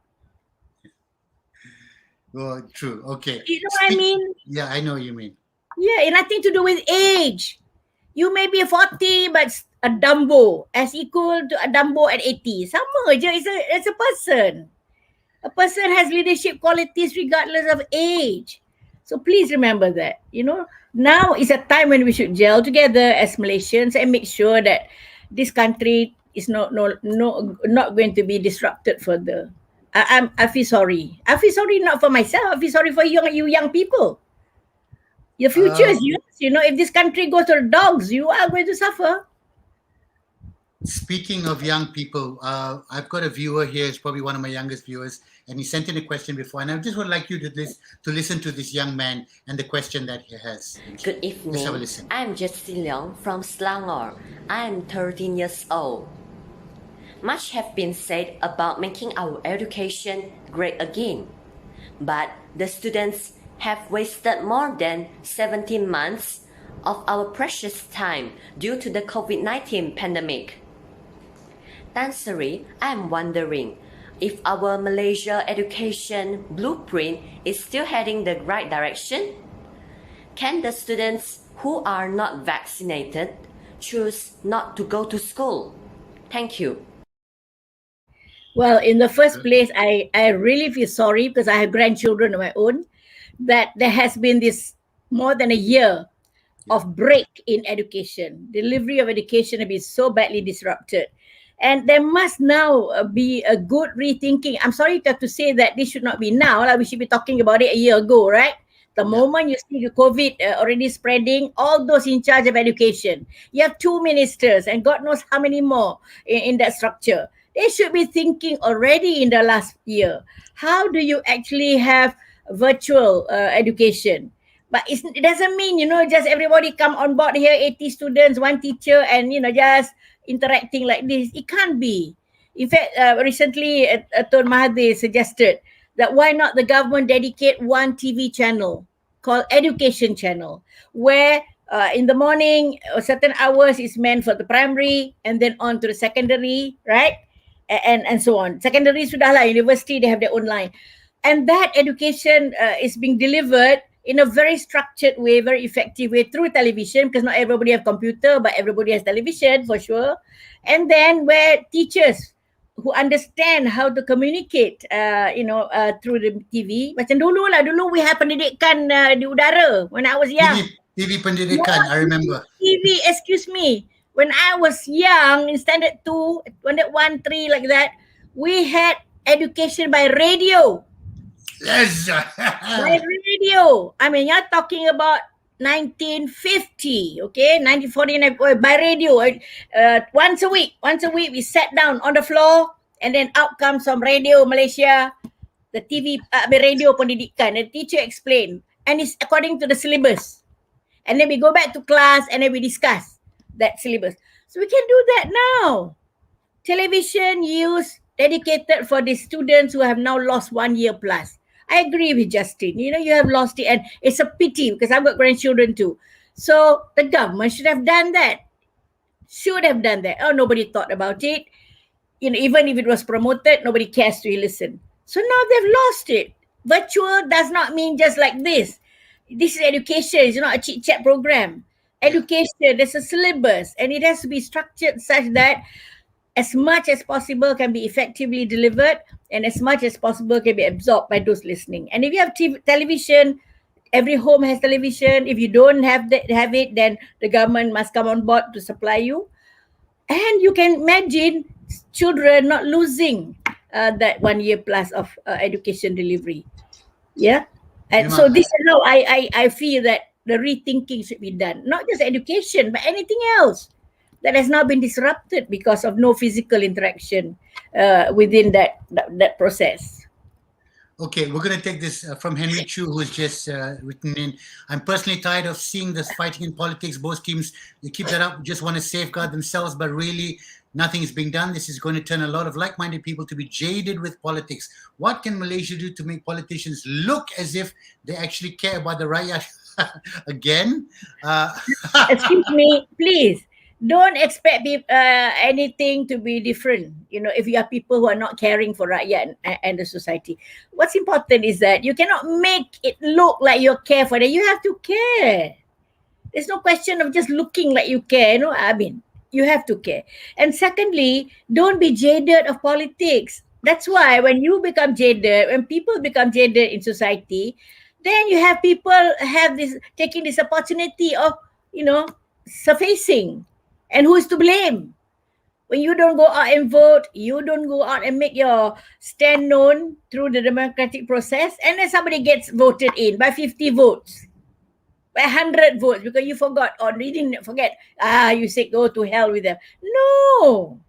Oh, true. Okay. You know what I mean? Yeah, I know what you mean. Yeah, it nothing to do with age. You may be 40, but a Dumbo as equal to a Dumbo at 80. Sama je, it's a person. A person has leadership qualities regardless of age. So please remember that. You know, now is a time when we should gel together as Malaysians and make sure that this country is not going to be disrupted further. I feel sorry. I feel sorry not for myself. I feel sorry for you young people. Your future is yours. You know, if this country goes to the dogs, you are going to suffer. Speaking of young people, I've got a viewer here. It's probably one of my youngest viewers, and he sent in a question before. And I just would like you to listen to this young man and the question that he has. Good Let's have a evening. listen. I'm Jessie Leong from Selangor. I'm 13 years old. Much have been said about making our education great again, but the students have wasted more than 17 months of our precious time due to the COVID-19 pandemic. Tan Sri, I'm wondering if our Malaysia education blueprint is still heading the right direction. Can the students who are not vaccinated choose not to go to school? Thank you. Well, in the first place, I really feel sorry because I have grandchildren of my own, that there has been this more than a year of break in education. Delivery of education has been so badly disrupted. And there must now be a good rethinking. I'm sorry to have to say that this should not be now. We should be talking about it a year ago, right? The moment you see the COVID already spreading, all those in charge of education, you have 2 ministers and God knows how many more in that structure. They should be thinking already in the last year. How do you actually have virtual education? But it doesn't mean, just everybody come on board here, 80 students, one teacher, and, just interacting like this. It can't be. In fact, recently, Tun Mahathir suggested that why not the government dedicate one TV channel called Education Channel, where in the morning, certain hours is meant for the primary and then on to the secondary, right? And so on. Secondary sudah lah, university, they have their own line. And that education is being delivered in a very structured way, very effective way through television, because not everybody have computer, but everybody has television for sure. And then where teachers who understand how to communicate, through the TV. Macam dulu we have pendidikan di udara when I was young. TV pendidikan, I remember. TV, excuse me. When I was young, in standard 2, standard 1, 3, like that, we had education by radio. Yes. By radio. I mean, you're talking about 1950, okay? 1949, by radio. Once a week, we sat down on the floor and then out comes from Radio Malaysia, the TV, radio pendidikan. The teacher explained. And it's according to the syllabus. And then we go back to class and then we discuss that syllabus. So we can do that now. Television use dedicated for the students who have now lost 1 year plus. I agree with Justin. You have lost it and it's a pity because I've got grandchildren too. So the government should have done that. Oh, nobody thought about it. Even if it was promoted, nobody cares to listen. So now they've lost it. Virtual does not mean just like this. This is education. It's not a chit-chat program. Education, there's a syllabus and it has to be structured such that as much as possible can be effectively delivered and as much as possible can be absorbed by those listening. And if you have television, every home has television. If you don't have it, then the government must come on board to supply you. And you can imagine children not losing that 1 year plus of education delivery. Yeah. And Memang, so this is how I feel that the rethinking should be done. Not just education, but anything else that has now been disrupted because of no physical interaction within that process. Okay, we're going to take this from Henry Chu, who's just written in. I'm personally tired of seeing this fighting in politics. Both teams, they keep that up, just want to safeguard themselves, but really nothing is being done. This is going to turn a lot of like-minded people to be jaded with politics. What can Malaysia do to make politicians look as if they actually care about the rakyat? Again? Excuse me, please. Don't expect anything to be different. You know, if you are people who are not caring for rakyat and the society, what's important is that you cannot make it look like you care for them. You have to care. There's no question of just looking like you care. You know, I mean, you have to care. And secondly, don't be jaded of politics. That's why when you become jaded, when people become jaded in society, then you have people taking this opportunity of, you know, surfacing. And who is to blame? When you don't go out and vote, you don't go out and make your stand known through the democratic process, and then somebody gets voted in by 50 votes, by 100 votes, because you forgot or you didn't forget. You said go to hell with them. No.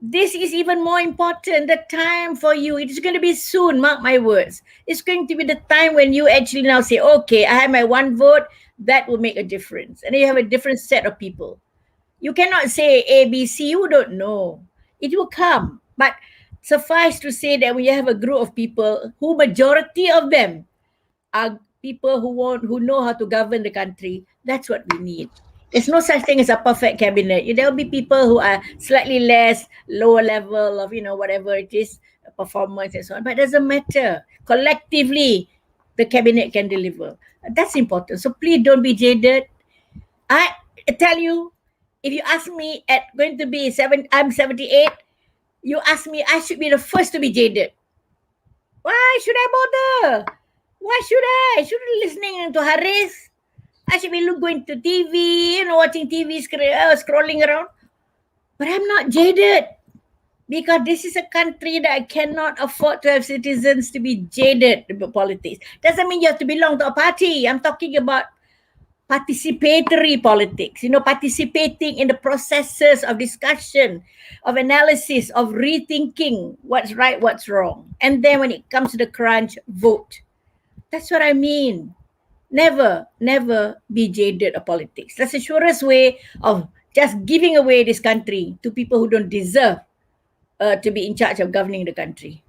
This is even more important. The time for you, it is going to be soon, mark my words. It's going to be the time when you actually now say, okay, I have my one vote, that will make a difference. And then you have a different set of people. You cannot say A, B, C, you don't know. It will come. But suffice to say that when you have a group of people who majority of them are people who know how to govern the country, that's what we need. There's no such thing as a perfect cabinet. There will be people who are slightly less, lower level of, you know, whatever it is, performance and so on. But it doesn't matter. Collectively, the cabinet can deliver. That's important. So please don't be jaded. I tell you, if you ask me I'm 78, you ask me, I should be the first to be jaded. Why should I bother? Why should I? Should I be listening to Haris? I should be going to TV, you know, watching TV, scrolling around. But I'm not jaded, because this is a country that I cannot afford to have citizens to be jaded about politics. Doesn't mean you have to belong to a party. I'm talking about participatory politics, you know, participating in the processes of discussion, of analysis, of rethinking what's right, what's wrong. And then when it comes to the crunch, vote. That's what I mean. Never be jaded of politics. That's the surest way of just giving away this country to people who don't deserve to be in charge of governing the country.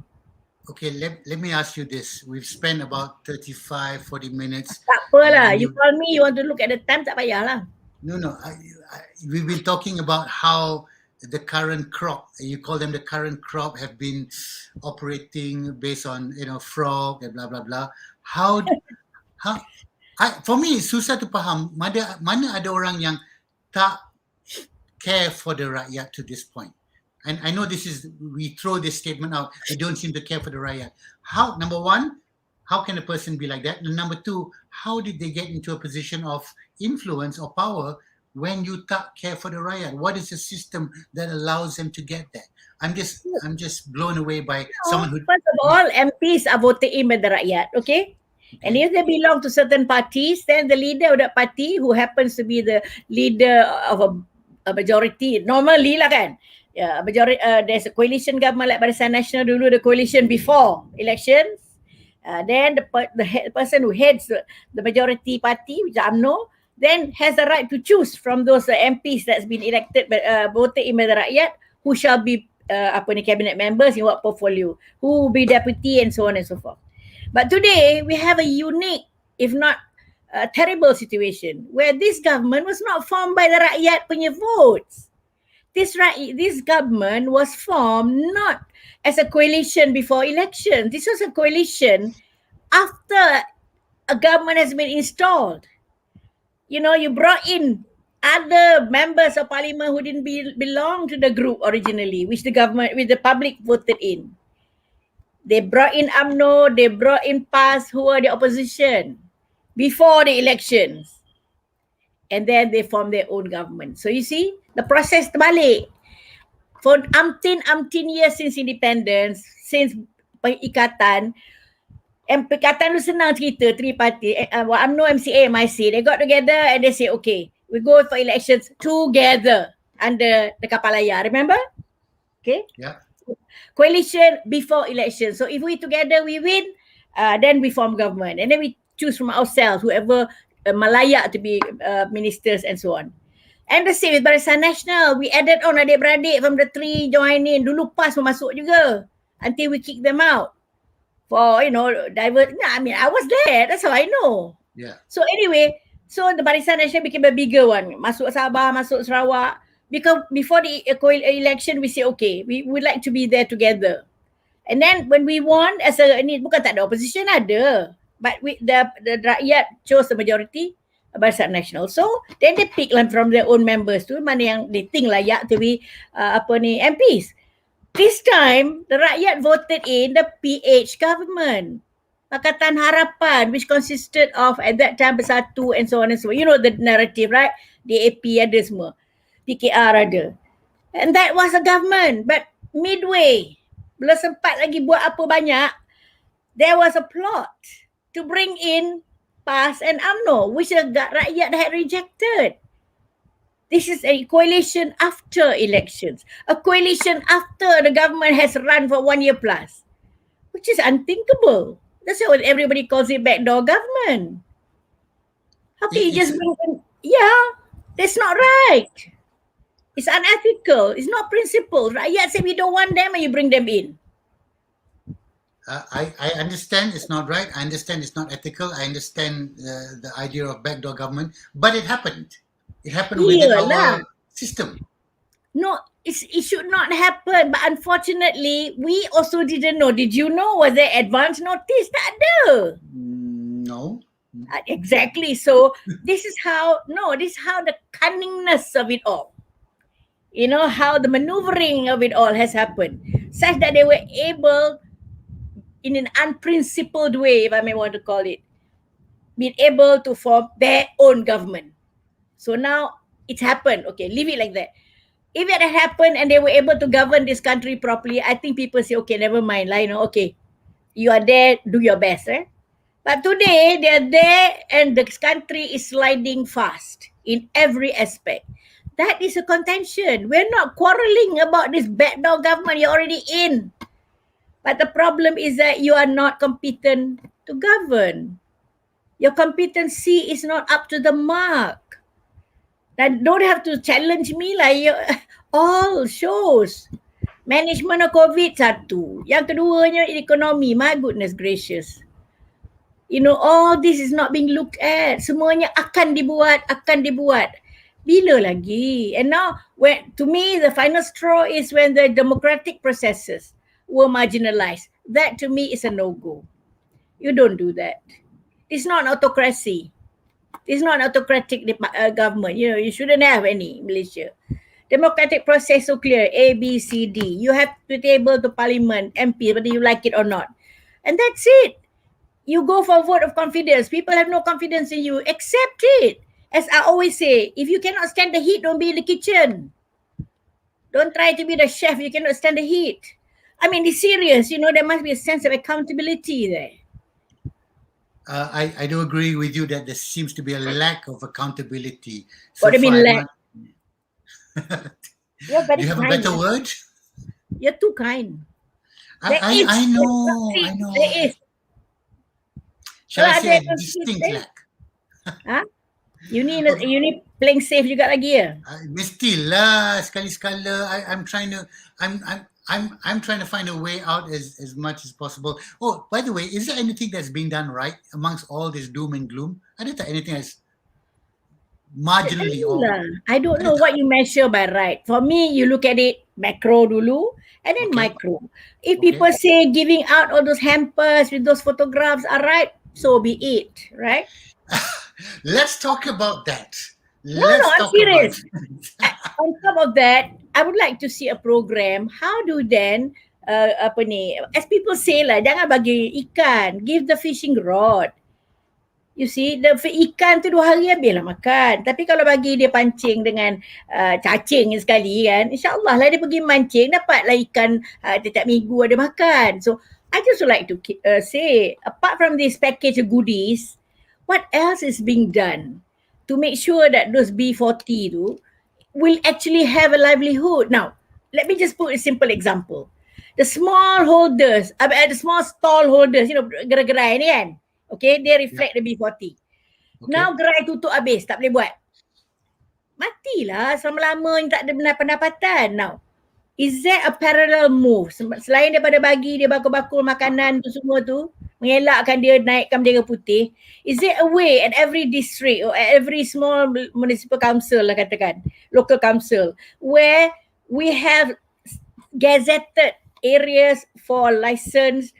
Okay, let me ask you this. We've spent about 35, 40 minutes. Tak apalah. You call me, you want to look at the time, tak payahlah. No. We've been talking about how the current crop, you call them the current crop, have been operating based on, you know, fraud and blah, blah, blah. For me, susah to faham mana ada orang yang tak care for the rakyat to this point. And I know we throw this statement out, we don't seem to care for the rakyat. Number one, how can a person be like that? And number two, how did they get into a position of influence or power when you tak care for the rakyat? What is the system that allows them to get that? I'm just blown away by someone who... First of all, MPs are voted in by the rakyat, okay? And if they belong to certain parties, then the leader of that party, who happens to be the leader of a majority, normally lah kan, majority, there's a coalition government like Barisan Nasional dulu, the coalition before elections. Then the person who heads the majority party, which is UMNO, then has the right to choose from those MPs that's been elected, voted in by the rakyat, who shall be cabinet members in what portfolio, who will be deputy and so on and so forth. But today, we have a unique, if not a terrible situation, where this government was not formed by the rakyat punya votes. This government was formed not as a coalition before election. This was a coalition after a government has been installed. You know, you brought in other members of parliament who didn't belong to the group originally, which the public voted in. They brought in UMNO, they brought in PAS, who were the opposition before the elections. And then they formed their own government. So you see, the process terbalik. for umpteen years since independence, since Perikatan, and Perikatan tu senang cerita, three party, UMNO, MCA, MIC, they got together and they say, okay, we go for elections together under the Kapalaya, remember? Okay? Yeah. Coalition before election. So if we together we win, then we form government. And then we choose from ourselves, whoever Malaya to be ministers and so on. And the same with Barisan Nasional. We added on adik-beradik from the three join in. Dulu PAS pun masuk juga. Until we kick them out. For, divert. I mean, I was there. That's how I know. Yeah. So anyway, so the Barisan Nasional became a bigger one. Masuk Sabah, masuk Sarawak. Because before the election, we say, okay, we would like to be there together. And then when we won, bukan tak ada opposition, ada. But the rakyat chose the majority, Barisan Nasional. So then they pick from their own members tu, mana yang they think layak to be MPs. This time, the rakyat voted in the PH government. Pakatan Harapan, which consisted of, at that time, Bersatu and so on and so on. You know the narrative, right? DAP ada semua. PKR ada. And that was a government. But midway, belum sempat lagi buat apa banyak, there was a plot to bring in PAS and UMNO, which the rakyat had rejected. This is a coalition after elections. A coalition after the government has run for 1 year plus, which is unthinkable. That's why everybody calls it backdoor government. How can you just bring in? Yeah, that's not right. It's unethical. It's not principled. Rakyat say we don't want them and you bring them in. I understand it's not right. I understand it's not ethical. I understand the idea of backdoor government, but it happened. It happened within our system. No, it should not happen. But unfortunately, we also didn't know. Did you know? Was there advance notice? Tak ada. No. Exactly. So this is how the cunningness of it all. You know, how the maneuvering of it all has happened. Such that they were able, in an unprincipled way, if I may want to call it, be able to form their own government. So now it's happened. Okay, leave it like that. If it had happened and they were able to govern this country properly, I think people say, okay, never mind. Okay, you are there, do your best. But today, they are there and the country is sliding fast in every aspect. That is a contention. We're not quarreling about this backdoor government. You're already in. But the problem is that you are not competent to govern. Your competency is not up to the mark. And don't have to challenge me all shows. Management of COVID satu. Yang keduanya ekonomi. My goodness gracious. All this is not being looked at. Semuanya akan dibuat. Bila lagi? And now, to me, the final straw is when the democratic processes were marginalized. That to me is a no-go. You don't do that. It's not an autocracy. It's not an autocratic government. You shouldn't have any in Malaysia. Democratic process so clear. A, B, C, D. You have to table to parliament, MP, whether you like it or not. And that's it. You go for a vote of confidence. People have no confidence in you. Accept it. As I always say, if you cannot stand the heat, don't be in the kitchen. Don't try to be the chef. You cannot stand the heat. I mean, it's serious. There must be a sense of accountability there. I do agree with you that there seems to be a lack of accountability. What do you mean lack? You're very Do you have kind. a better word? You're too kind. I know. There is. Shall I say a distinct lack? Huh? You need playing safe juga lagi ya? Mestilah sekali-sekala. I'm trying to find a way out as much as possible. Oh, by the way, is there anything that's being done right amongst all this doom and gloom? Ada tak anything that's marginally I don't know what you measure by right. For me, you look at it macro dulu and then micro. If people say giving out all those hampers with those photographs are right, so be it, right? Let's talk about that. I'm serious. On top of that, I would like to see a program. How do then, as people say lah, jangan bagi ikan, give the fishing rod. You see, ikan tu 2 hari habislah makan. Tapi kalau bagi dia pancing dengan cacing sekali kan, insyaAllah lah dia pergi mancing, dapatlah ikan setiap minggu ada makan. So, I just would like to say, apart from this package of goodies, what else is being done to make sure that those B40 tu will actually have a livelihood? Now, let me just put a simple example. The small holders, the small stall holders, gerai-gerai ni kan, okay, they reflect the B40. Okay. Now gerai tutup habis, tak boleh buat. Matilah selama-lama tak ada pendapatan. Now, is there a parallel move? Selain daripada bagi dia bakul-bakul makanan tu semua tu, mengelakkan dia naikkan bendera putih, is there a way at every district or at every small municipal council lah katakan, local council, where we have gazetted areas for licensed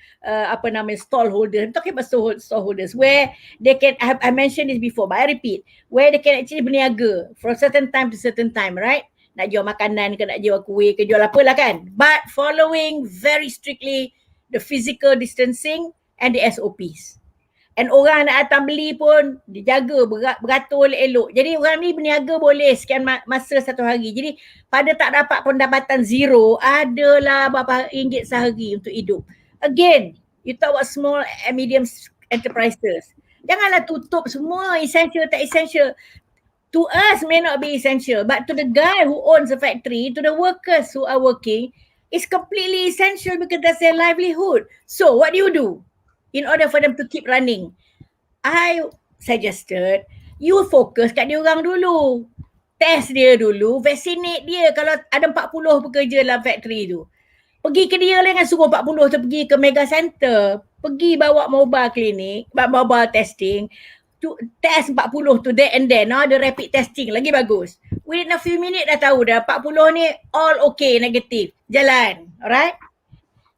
stallholders. I'm talking about stallholders where they can, I mentioned this before but I repeat, where they can actually berniaga from certain time to certain time, right? Nak jual makanan ke, nak jual kuih ke, jual apalah kan, but following very strictly the physical distancing and the SOPs. And orang nak datang beli pun dijaga, beratur elok. Jadi orang ni berniaga boleh sekian masa 1 hari. Jadi pada tak dapat pendapatan zero, adalah berapa ringgit sehari untuk hidup. Again, you talk about small and medium enterprises. Janganlah tutup semua, essential tak essential. To us may not be essential, but to the guy who owns a factory, to the workers who are working, it's completely essential because that's their livelihood. So what do? In order for them to keep running, I suggested you focus kat dia orang dulu. Test dia dulu, vaccinate dia. Kalau ada 40 pekerja dalam factory tu, pergi ke dia lah, jangan suruh 40 tu pergi ke mega center. Pergi bawa mobile clinic, mobile testing, to test 40 tu there and then. The rapid testing lagi bagus. Within a few minutes dah tahu dah 40 ni all okay, negatif. Jalan, alright?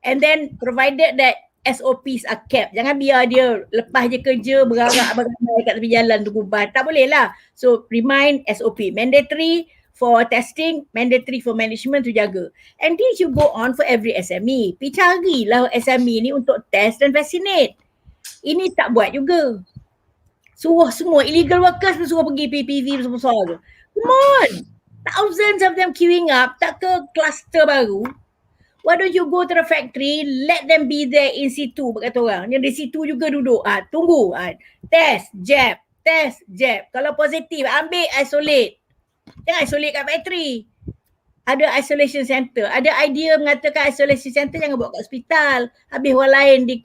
And then provided that SOPs are kept. Jangan biar dia lepas je kerja beramai kat tepi jalan tu kubah. Tak boleh lah. So remind SOP. Mandatory for testing, mandatory for management to jaga. And this you go on for every SME. Pergi carilah SME ni untuk test dan vaccinate. Ini tak buat juga. Suruh semua illegal workers pun suruh pergi PPV besar-besar tu. Come on. Thousands of them queuing up. Tak ke kluster baru. Why don't you go to the factory, let them be there in situ, berkata orang. Yang di situ juga duduk. Tunggu. Test, jab. Kalau positif, ambil isolate. Jangan isolate kat factory. Ada isolation center. Ada idea mengatakan isolation center jangan buat kat hospital. Habis orang lain di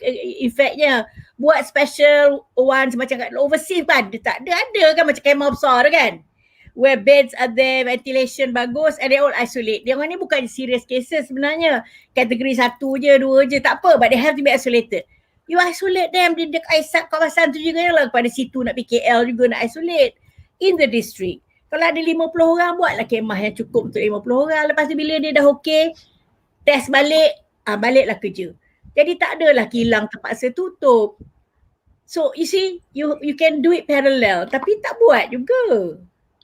effectnya. Buat special one macam kat overseas kan. Tak ada kan macam kemah besar kan. Where beds are there, ventilation bagus, and they all isolate. Dia orang ni bukan serious cases sebenarnya. Kategori 1 je, 2 je, tak apa. But they have to be isolated. You isolate them di dekat kawasan tu juga lah. Pada situ nak pergi KL juga nak isolate. In the district. Kalau ada 50 orang, buatlah kemah yang cukup untuk 50 orang. Lepas tu bila dia dah okay, test balik, baliklah kerja. Jadi tak adalah kilang terpaksa tutup. So you see, you can do it parallel. Tapi tak buat juga.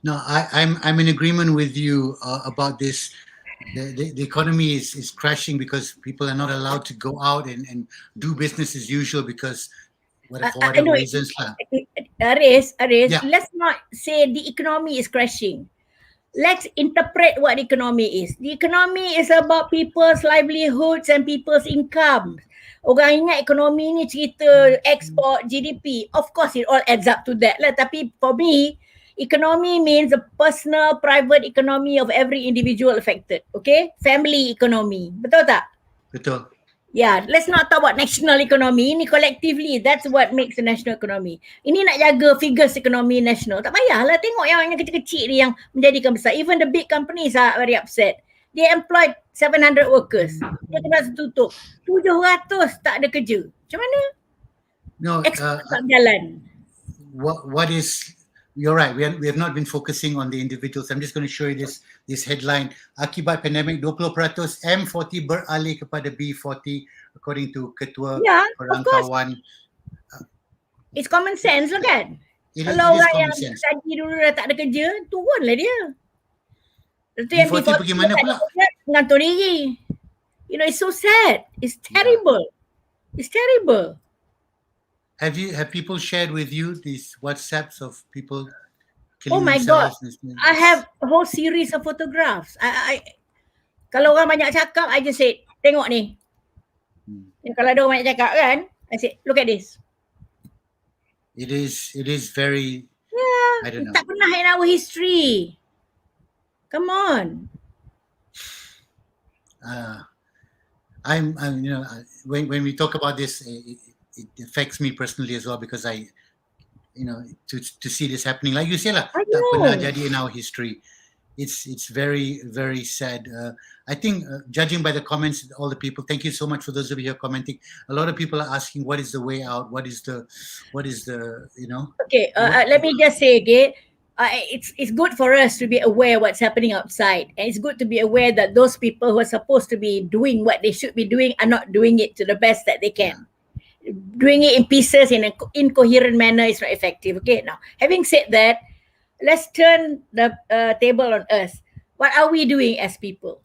No, I'm in agreement with you about this. The economy is crashing because people are not allowed to go out and do business as usual because whatever reasons. Aris, Yeah. Let's not say the economy is crashing. Let's interpret what the economy is. The economy is about people's livelihoods and people's income. Orang ingat ekonomi ni cerita export, GDP. Of course it all adds up to that lah. Tapi for me, economy means the personal, private economy of every individual affected. Okay? Family economy. Betul tak? Betul. Yeah, let's not talk about national economy. Ini collectively, that's what makes the national economy. Ini nak jaga figures economy national. Tak payahlah tengok yang kecil-kecil ni yang menjadikan besar. Even the big companies are very upset. They employed 700 workers. Dia kena tutup. 700 tak ada kerja. Macam mana? No, Export tak berjalan. what is... You're right. We have not been focusing on the individuals. I'm just going to show you this headline. Akibat pandemik, 20% M40 beralih kepada B40 according to Ketua Perangkawan. It's common sense lah kan? It Kalau is orang common yang sense. tadi dulu dah tak ada kerja, turunlah dia. Lepas tu yang B40 pergi mana pula? Mengantung diri. You know, it's so sad. It's terrible. It's terrible. Have people shared with you these WhatsApps of people Oh killing my God. themselves? I have a whole series of photographs. Kalau orang banyak cakap, I just say, tengok ni. Kalau ada orang banyak cakap kan, I say, look at this. It is very, I don't know. Tak pernah in our history. Come on. I'm when we talk about this, it affects me personally as well, because I, to see this happening, like you say lah, I tak pernah know. jadi in our history. It's very, very sad. I think, judging by the comments, all the people, thank you so much for those of you who are commenting. A lot of people are asking, what is the way out? What is the Okay, let me just say again, it's good for us to be aware what's happening outside, and it's good to be aware that those people who are supposed to be doing what they should be doing are not doing it to the best that they can. Doing it in pieces in an incoherent manner is not effective. Okay, now having said that, let's turn the table on us. What are we doing as people?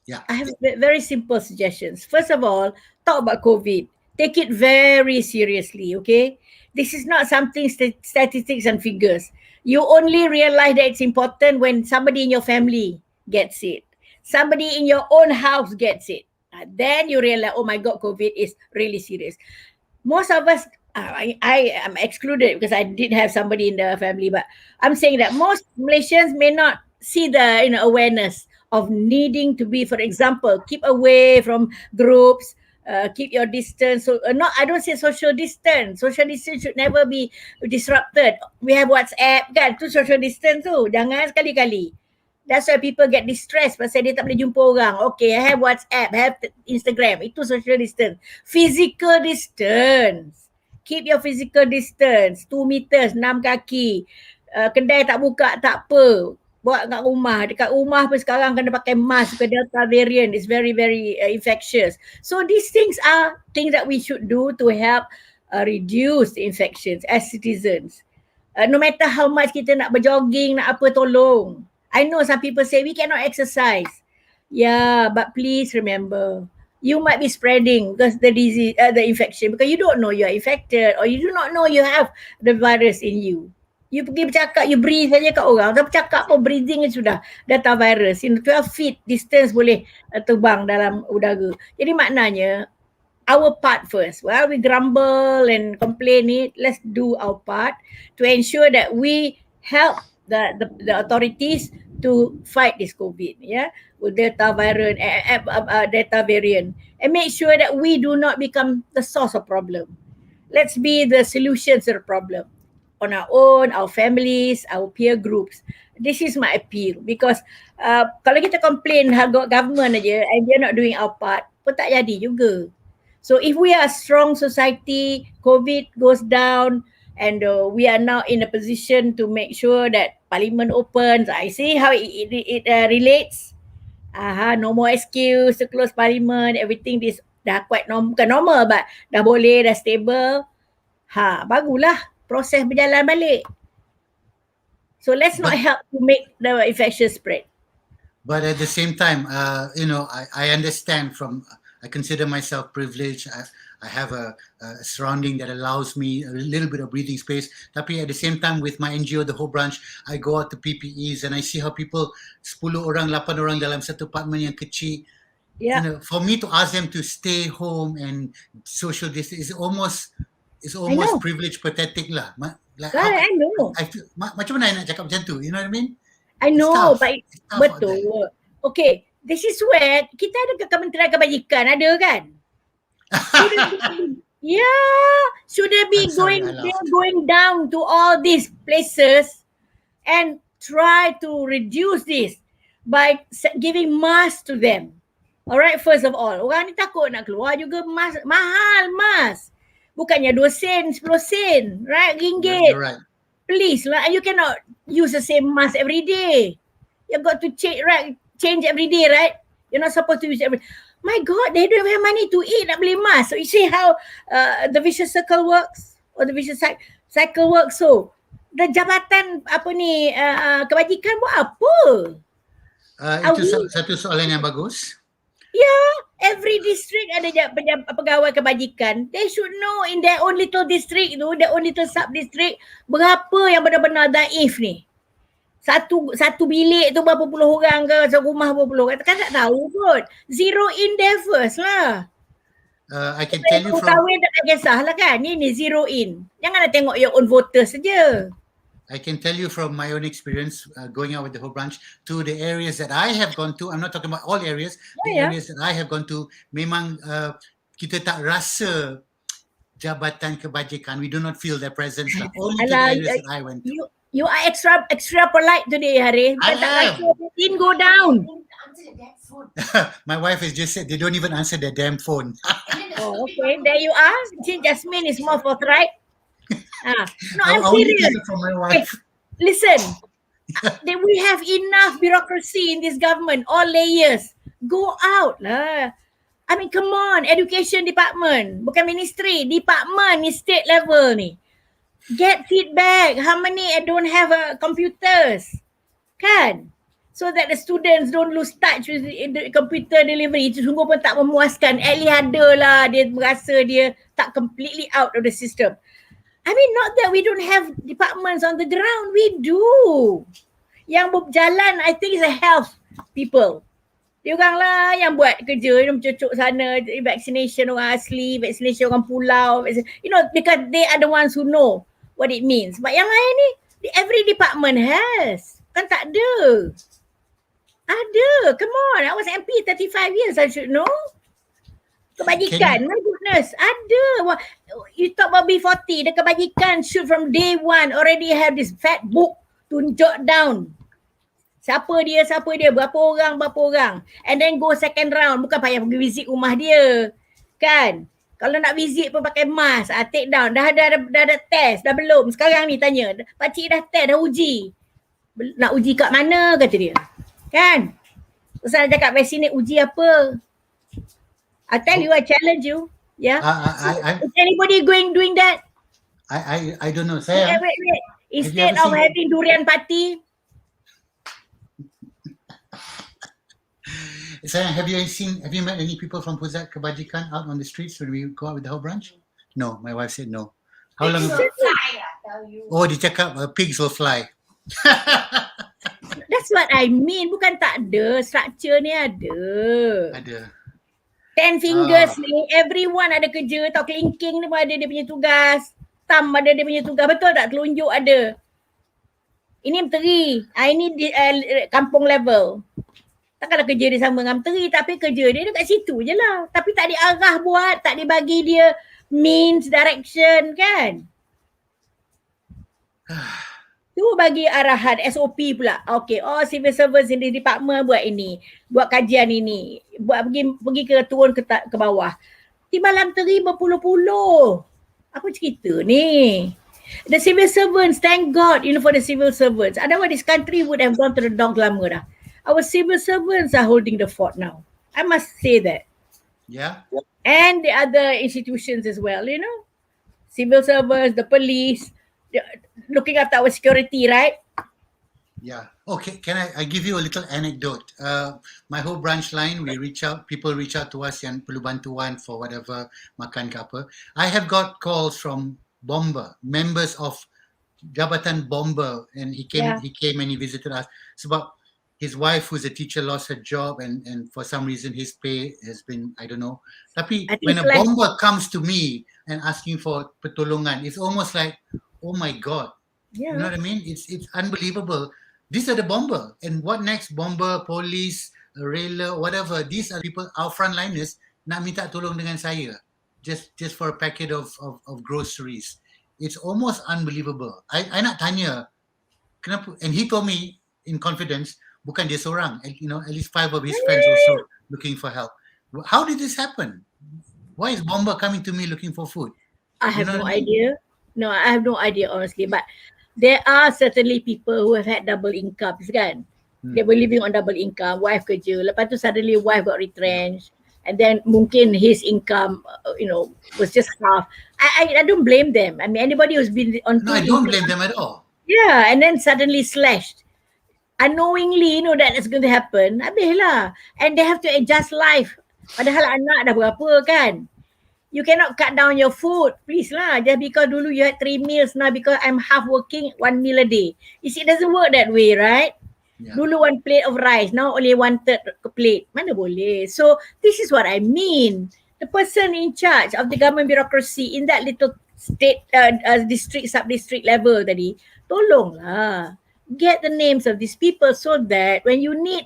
Yeah. I have very simple suggestions. First of all, talk about COVID. Take it very seriously, okay? This is not something statistics and figures. You only realize that it's important when somebody in your family gets it. Somebody in your own house gets it. Then you realize, oh my God, COVID is really serious. Most of us, I am excluded because I did have somebody in the family, but I'm saying that most Malaysians may not see the awareness of needing to be, for example, keep away from groups, keep your distance. So I don't say social distance. Social distance should never be disrupted. We have WhatsApp kan, tu social distance tu. Jangan sekali-kali. That's why people get distressed pasal dia tak boleh jumpa orang. Okay, I have WhatsApp, I have Instagram. Itu social distance. Physical distance. Keep your physical distance. 2 meters, 6 kaki. Kedai tak buka, tak apa. Buat kat rumah. Dekat rumah pun sekarang kena pakai mask because Delta variant is very, very infectious. So these things are things that we should do to help reduce the infections as citizens. No matter how much kita nak berjogging, nak apa, tolong. I know some people say we cannot exercise. Yeah, but please remember, you might be spreading because the disease, the infection, because you don't know you are infected or you do not know you have the virus in you. You pergi bercakap, you breathe saja kat orang. Tak bercakap pun, breathing sudah data virus. 12 feet distance boleh terbang dalam udara. Jadi maknanya, our part first. While we grumble and complain it, let's do our part to ensure that we help the authorities to fight this COVID, with Delta variant, and make sure that we do not become the source of problem. Let's be the solutions to the problem on our own, our families, our peer groups. This is my appeal, because kalau kita complain government aja and they're not doing our part, pun tak jadi juga. So if we are a strong society, COVID goes down, and we are now in a position to make sure that Parliament opens. I see how it relates. No more excuse to close Parliament. Everything is dah quite bukan normal, but dah boleh, dah stable. Bagulah proses berjalan balik. So let's not help to make the infection spread. But at the same time, I understand I consider myself privileged. I have a surrounding that allows me a little bit of breathing space. Tapi at the same time, with my NGO, the whole branch, I go out to PPEs and I see how people, 10 orang, 8 orang dalam satu apartment yang kecil. Yeah. For me to ask them to stay home and social distance is almost privilege pathetic lah. I know. I feel, macam mana I nak cakap macam tu? You know what I mean? I know, but tough betul. Okay, this is where kita ada Kementerian Kebajikan, ada kan? Should they be going down to all these places and try to reduce this by giving mask to them. Alright, first of all, orang ni takut nak keluar juga, mask mahal mask. Bukannya 2 sen, 10 sen, right? Ringgit. You're right. Please lah, you cannot use the same mask every day. You've got to change every day, right? You're not supposed to use every. My God, they don't have money to eat, nak beli mask. So you see how the vicious circle works, or the vicious cycle works. So the jabatan kebajikan buat apa? Itu satu soalan yang bagus. Yeah, Every district ada pegawai kebajikan. They should know in their own little district tu, their own little sub-district, berapa yang benar-benar daif ni. Satu bilik tu berapa puluh orang ke, satu rumah berapa puluh orang. Kan tak tahu kot. Zero in there first lah. I can tell you from kahwin tak kisah lah kan. Ni zero in. Jangan nak tengok your own voters saja. I can tell you from my own experience going out with the whole branch to the areas that I have gone to. I'm not talking about all areas. Areas that I have gone to, memang kita tak rasa jabatan kebajikan. We do not feel their presence lah. Only to the areas that I went to. You are extra polite today, Hari. I am. Didn't go down. My wife has just said they don't even answer their damn phone. Oh, okay. There you are. Jasmine is more forthright. No, I'm I only serious. hear from my wife. Listen, we have enough bureaucracy in this government, all layers. Go out lah. I mean, come on, education department, bukan ministry, department ni state level ni. Get feedback. How many don't have computers? Kan? So that the students don't lose touch with the computer delivery. Itu sungguh pun tak memuaskan. At least ada lah, dia merasa dia tak completely out of the system. I mean, not that we don't have departments on the ground. We do. Yang berjalan, I think is a health people. Dia orang lah yang buat kerja, cucuk sana, vaccination orang asli, vaccination orang pulau. You know, because they are the ones who know what it means. But yang lain ni, every department has. Kan tak ada. Ada. Come on. I was MP 35 years. I should know. Kebajikan. My goodness. Ada. You talk about B40. The kebajikan should from day one already have this fat book to jot down. Siapa dia, berapa orang. And then go second round. Bukan payah pergi visit rumah dia. Kan? Kalau nak visit pun pakai mask. Take down. Dah ada test. Dah belum. Sekarang ni tanya. Pakcik dah test, dah uji. Nak uji kat mana kata dia. Kan? Terus nak cakap vaccinate uji apa? I tell you, I challenge you. Yeah. Is anybody doing that? I don't know. Saya. Wait. Instead of having durian party. Sayang, have you met any people from Pusat Kebajikan out on the streets when we go out with the whole branch? No, my wife said no. How long ago? Oh, dia cakap pigs will fly. That's what I mean. Bukan tak ada. Structure ni ada. Ada. 10 fingers ni, everyone ada kerja tau. Kelingking ni pun ada dia punya tugas. Thumb ada dia punya tugas. Betul tak? Telunjuk ada. Ini menteri. Ini kampung level. Takkanlah kerja dia sama dengan menteri, tapi kerja dia dekat situ je lah. Tapi tak diarah buat, tak dibagi dia means, direction kan. Tu bagi arahan SOP pula. Okay, civil servants in the department buat ini. Buat kajian ini. Buat pergi turun ke bawah. Timbalan menteri berpuluh-puluh. Apa cerita ni? The civil servants, thank God, for the civil servants. Otherwise this country would have gone to the dog lama dah. Our civil servants are holding the fort now. I must say that. Yeah. And the other institutions as well, Civil servants, the police, looking after our security, right? Yeah. Okay. Can I give you a little anecdote? My whole branch line, people reach out to us yang perlu bantuan for whatever, makan ke apa. I have got calls from Bomber, members of Jabatan Bomber, and he came and he visited us. Sebab his wife, who's a teacher, lost her job and for some reason his pay has been, I don't know. Tapi when a bomber comes to me and asking for pertolongan, it's almost like, oh my God. Yeah. You know what I mean? It's unbelievable. These are the bomber. And what next? Bomber, police, railer, whatever. These are people, our frontliners, nak minta tolong dengan saya. Just for a packet of groceries. It's almost unbelievable. I nak tanya, kenapa? And he told me in confidence, bukan dia seorang, at least 5 of his friends also looking for help. How did this happen? Why is Bomber coming to me looking for food? I have no idea. No, I have no idea honestly. But there are certainly people who have had double incomes kan. They were living on double income. Wife kerja. Lepas tu suddenly wife got retrenched. And then mungkin his income, was just half. I don't blame them. I mean, anybody who's been on... No, I don't blame them at all. Yeah, and then suddenly slashed. Unknowingly, that is going to happen. Habis lah. And they have to adjust life Padahal anak dah berapa kan? You cannot cut down your food. Please lah. Just because dulu you had 3 meals, now because I'm half working, 1 meal a day. You see, it doesn't work that way, right? Yeah. Dulu 1 plate of rice, now only 1/3 plate. Mana boleh? So this is what I mean. The person in charge of the government bureaucracy in that little state, district, sub-district level tadi, tolonglah get the names of these people so that when you need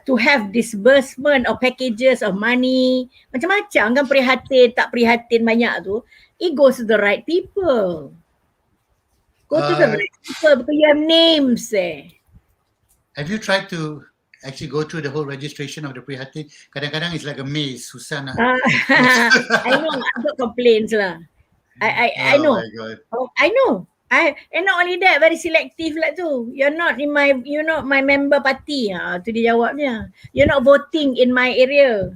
to have disbursement of packages of money, macam-macam kan prihatin, tak prihatin banyak tu, it goes to the right people. Go to the right people because you have names Have you tried to actually go through the whole registration of the prihatin? Kadang-kadang it's like a maze, susah nak. I know, I've got complaints lah. I know. Oh my God. Oh, I know. And not only that, very selective lah tu. You're not my member party. Tu dia jawabnya. You're not voting in my area.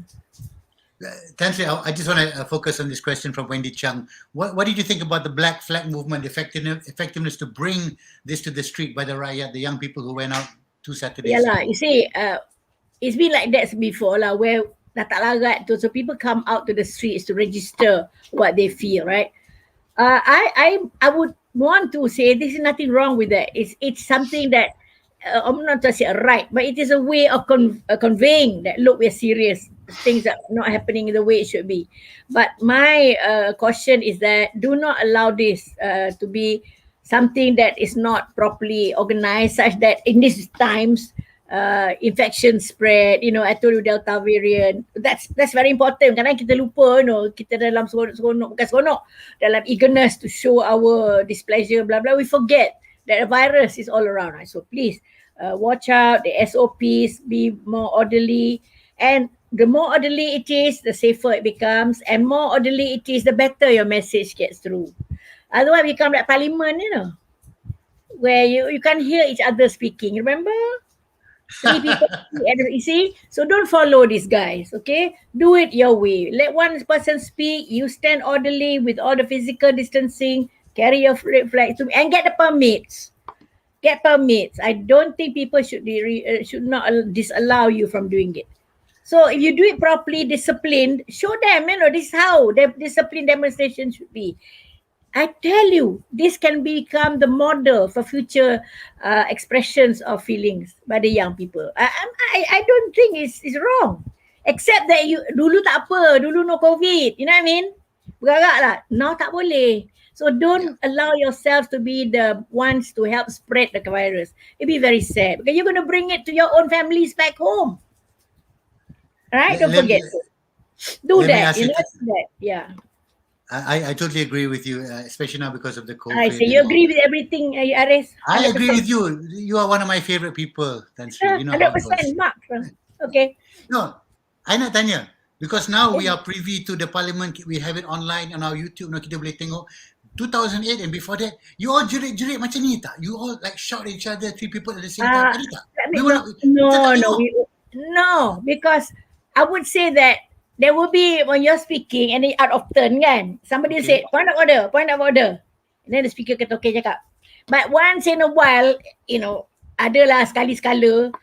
Tan Sri, I just want to focus on this question from Wendy Chung. What did you think about the Black Flag movement, effectiveness to bring this to the street by the Rakyat, the young people who went out 2 Saturdays Yeah lah, ago? you see, it's been like that before lah, where dah tak larat tu, so people come out to the streets to register what they feel, right? I would want to say this is nothing wrong with that. It's something that I'm not to say a right, but it is a way of conveying that look, we're serious. Things are not happening in the way it should be. But my caution is that do not allow this to be something that is not properly organized, such that in these times infection spread. I told you Delta variant. That's very important. Kadang kita lupa, kita dalam seronok, bukan seronok, dalam eagerness to show our displeasure, blah blah. We forget that the virus is all around. Right? So please watch out. The SOPs, be more orderly, and the more orderly it is, the safer it becomes, and more orderly it is, the better your message gets through. Otherwise, we become like parliament, where you can't hear each other speaking. Remember? 3 people, you see? So don't follow these guys, okay? Do it your way. Let one person speak. You stand orderly with all the physical distancing. Carry your flag and get the permits. Get permits. I don't think people should not disallow you from doing it. So if you do it properly, disciplined, show them, this is how the discipline demonstration should be. I tell you, this can become the model for future expressions of feelings by the young people. I don't think it's wrong. Except that dulu tak apa, dulu no COVID, you know what I mean? Bergerak lah, now tak boleh. So don't allow yourself to be the ones to help spread the virus. It'd be very sad because you're going to bring it to your own families back home. Right? Don't forget. Do that. Yeah. I totally agree with you, especially now because of the COVID. I say you agree with everything, Aris? I agree with you. You are one of my favorite people, Tan Sri. You know 100% mark. Okay. No, I nak tanya. Because now we are privy to the parliament. We have it online on our YouTube. Kita boleh tengok. 2008 and before that, you all jerit-jerit macam ni tak? You all like shout at each other, 3 people at the same time. Ada tak? No, because I would say that there will be when you're speaking and out of turn kan. Somebody say point of order. And then the speaker kata okay cakap. But once in a while, adalah sekali-sekala,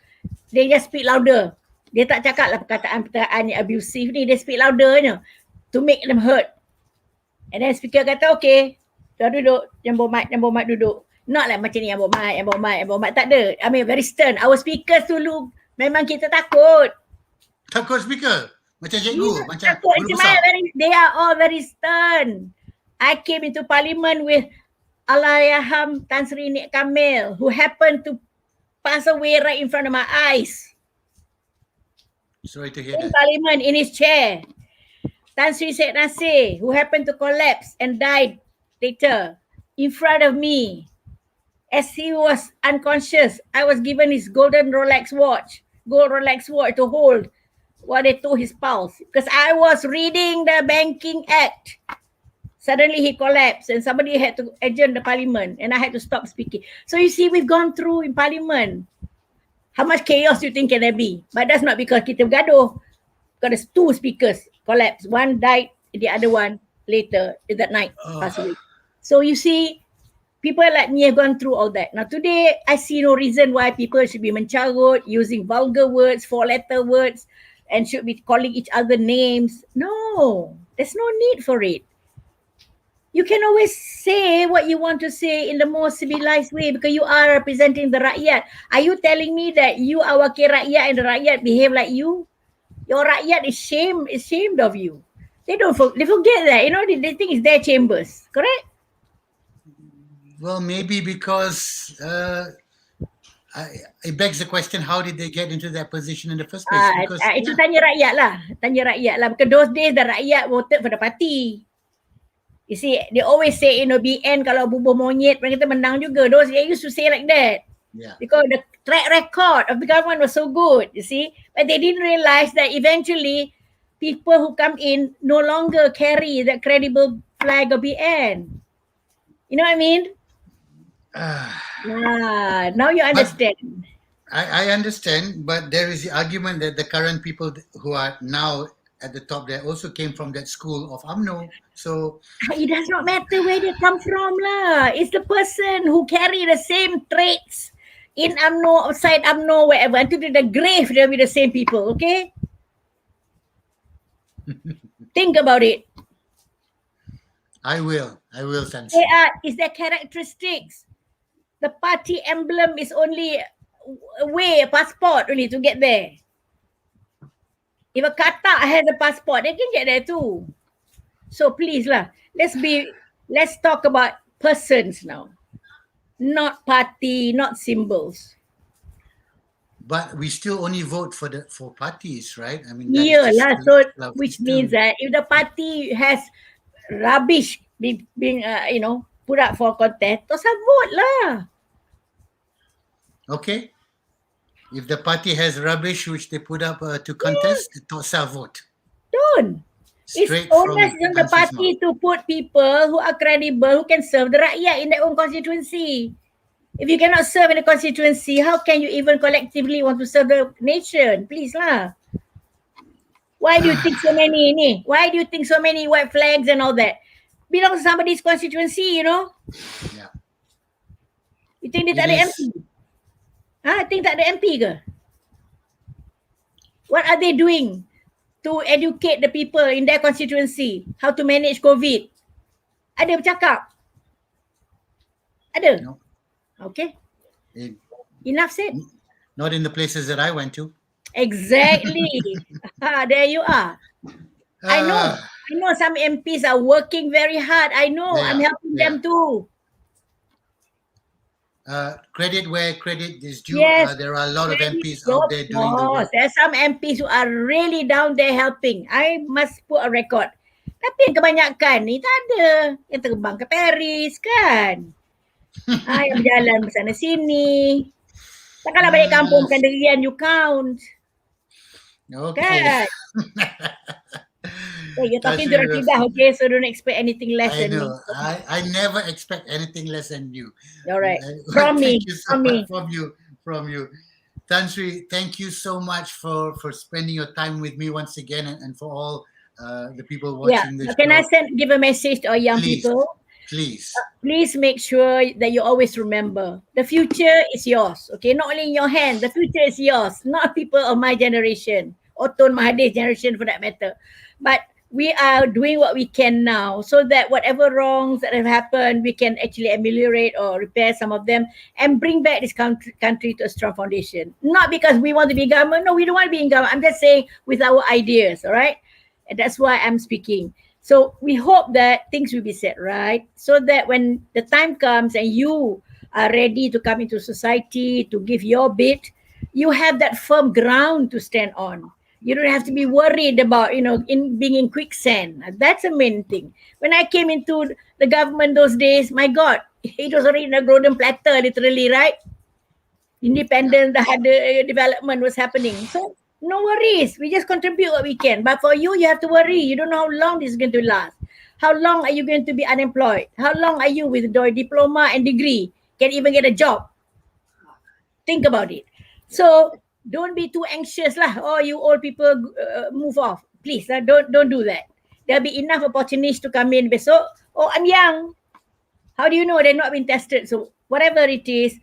they just speak louder. Dia tak cakap lah perkataan-perkataan yang abusive ni. They speak louder to make them hurt. And then speaker kata okay, dah duduk, yang bawa mic duduk. Not like macam ni yang bawa mic. Tak ada. I mean very stern. Our speakers dulu memang kita takut. Takut speaker? Macam cikgu, macam guru besar. They are all very stern. I came into parliament with Allahyarham Tan Sri Nik Kamil, who happened to pass away right in front of my eyes. Sorry to hear in that. Parliament, in his chair. Tan Sri Syed Nasir, who happened to collapse and died later in front of me. As he was unconscious, I was given his gold Rolex watch to hold while they took his pulse. Because I was reading the Banking Act. Suddenly he collapsed and somebody had to adjourn the parliament and I had to stop speaking. So you see, we've gone through in parliament. How much chaos do you think can there be? But that's not because kita bergaduh. Because 2 speakers collapsed. One died, the other one later that night passed away. So you see, people like me have gone through all that. Now today, I see no reason why people should be mencarut, using vulgar words, 4-letter words. and should be calling each other names. No, there's no need for it. You can always say what you want to say in the most civilized way because you are representing the rakyat. Are you telling me that you are wakil rakyat and the rakyat behave like you? Your rakyat is ashamed of you. They forget that, they think it's their chambers, correct? Well, maybe because it begs the question, how did they get into that position in the first place? Because Itu tanya rakyat lah. Because those days the rakyat voted for the party. You see, they always say, BN kalau bubuh monyet, mereka menang juga. Those they used to say like that. yeah, Because the track record of the government was so good, you see. But they didn't realize that eventually people who come in no longer carry that credible flag of BN. You know what I mean? Now you understand. I understand, but there is the argument that the current people who are now at the top there also came from that school of UMNO. So It does not matter where they come from lah. It's the person who carry the same traits in UMNO, outside UMNO, wherever. Until to the grave, they'll be the same people, okay? Think about it. I will, Sansi. It's their characteristics. The party emblem is only a passport only to get there. If a Qatar has a passport, they can get there too. So please lah, let's talk about persons now, not party, not symbols. But we still only vote for parties, right? I mean, Yeah lah. So which means that if the party has rubbish being put up for contest, so vote lah. Okay. If the party has rubbish which they put up to contest, Tosa vote. Don't. Straight It's onus from on the Tansi's party to put people who are credible, who can serve the rakyat in their own constituency. If you cannot serve in the constituency, how can you even collectively want to serve the nation? Please lah. Why do you think so many ni? Why do you think so many white flags and all that? Belongs to somebody's constituency, Yeah. You think dia It tak ada is. MP? Think tak ada MP ke? What are they doing to educate the people in their constituency how to manage COVID? Ada bercakap? Ada? No. Okay. It- Enough said. Not in the places that I went to. Exactly. There you are. I know some MPs are working very hard. I know. They I'm are, helping they them are. too. Credit where credit is due. Yes. There are a lot of Credit, MPs out there doing the work. There are some MPs who are really down there helping. I must put a record. Tapi yang kebanyakan ni tak ada. Yang terbang ke Paris kan. Yang berjalan bersana sini. Takkanlah balik kampung bukan dirian you count. Okay. Kan? So you're talking to Tasha, Rafidah, okay? So don't expect anything less I than me. know. I never expect anything less than you. All right. Thank From me. you so From much. me. From you. Tansri, thank you so much for spending your time with me once again and for all the people watching this Can I show. give a message to our young Please. people? Please. Please make sure that you always remember the future is yours. Okay, not only in your hand, the future is yours, not people of my generation or Tun Mahathir's generation for that matter. But we are doing what we can now so that whatever wrongs that have happened, we can actually ameliorate or repair some of them and bring back this country to a strong foundation. Not because we want to be in government. No, we don't want to be in government. I'm just saying with our ideas, all right? And that's why I'm speaking. So we hope that things will be set right so that when the time comes and you are ready to come into society to give your bit, you have that firm ground to stand on. You don't have to be worried about, in being in quicksand. That's the main thing. When I came into the government those days, my God, it was already in a golden platter, literally, right? Independent, the development was happening. So no worries. We just contribute what we can. But for you, you have to worry. You don't know how long this is going to last. How long are you going to be unemployed? How long are you with your diploma and degree can even get a job? Think about it. So don't be too anxious lah. Oh, you old people move off. Please, don't do that. There'll be enough opportunities to come in. So, I'm young. How do you know they're not being tested? So whatever it is,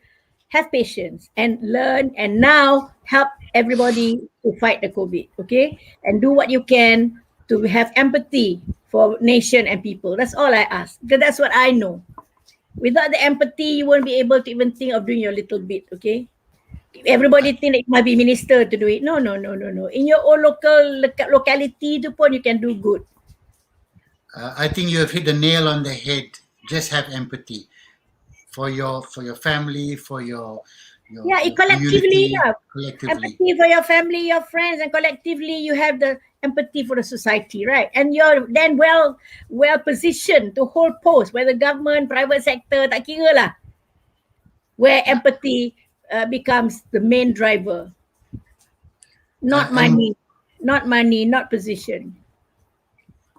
have patience and learn and now help everybody to fight the COVID, okay? And do what you can to have empathy for nation and people. That's all I ask, because that's what I know. Without the empathy, you won't be able to even think of doing your little bit, okay? Everybody think that it might be minister to do it. No. In your own locality, tu pun you can do good. I think you have hit the nail on the head. Just have empathy for your family, for your Collectively, community, collectively. empathy for your family, your friends, and collectively you have the empathy for the society, right? And you're then well positioned to hold posts, whether government, private sector, tak kira lah, where empathy becomes the main driver, not money, not position.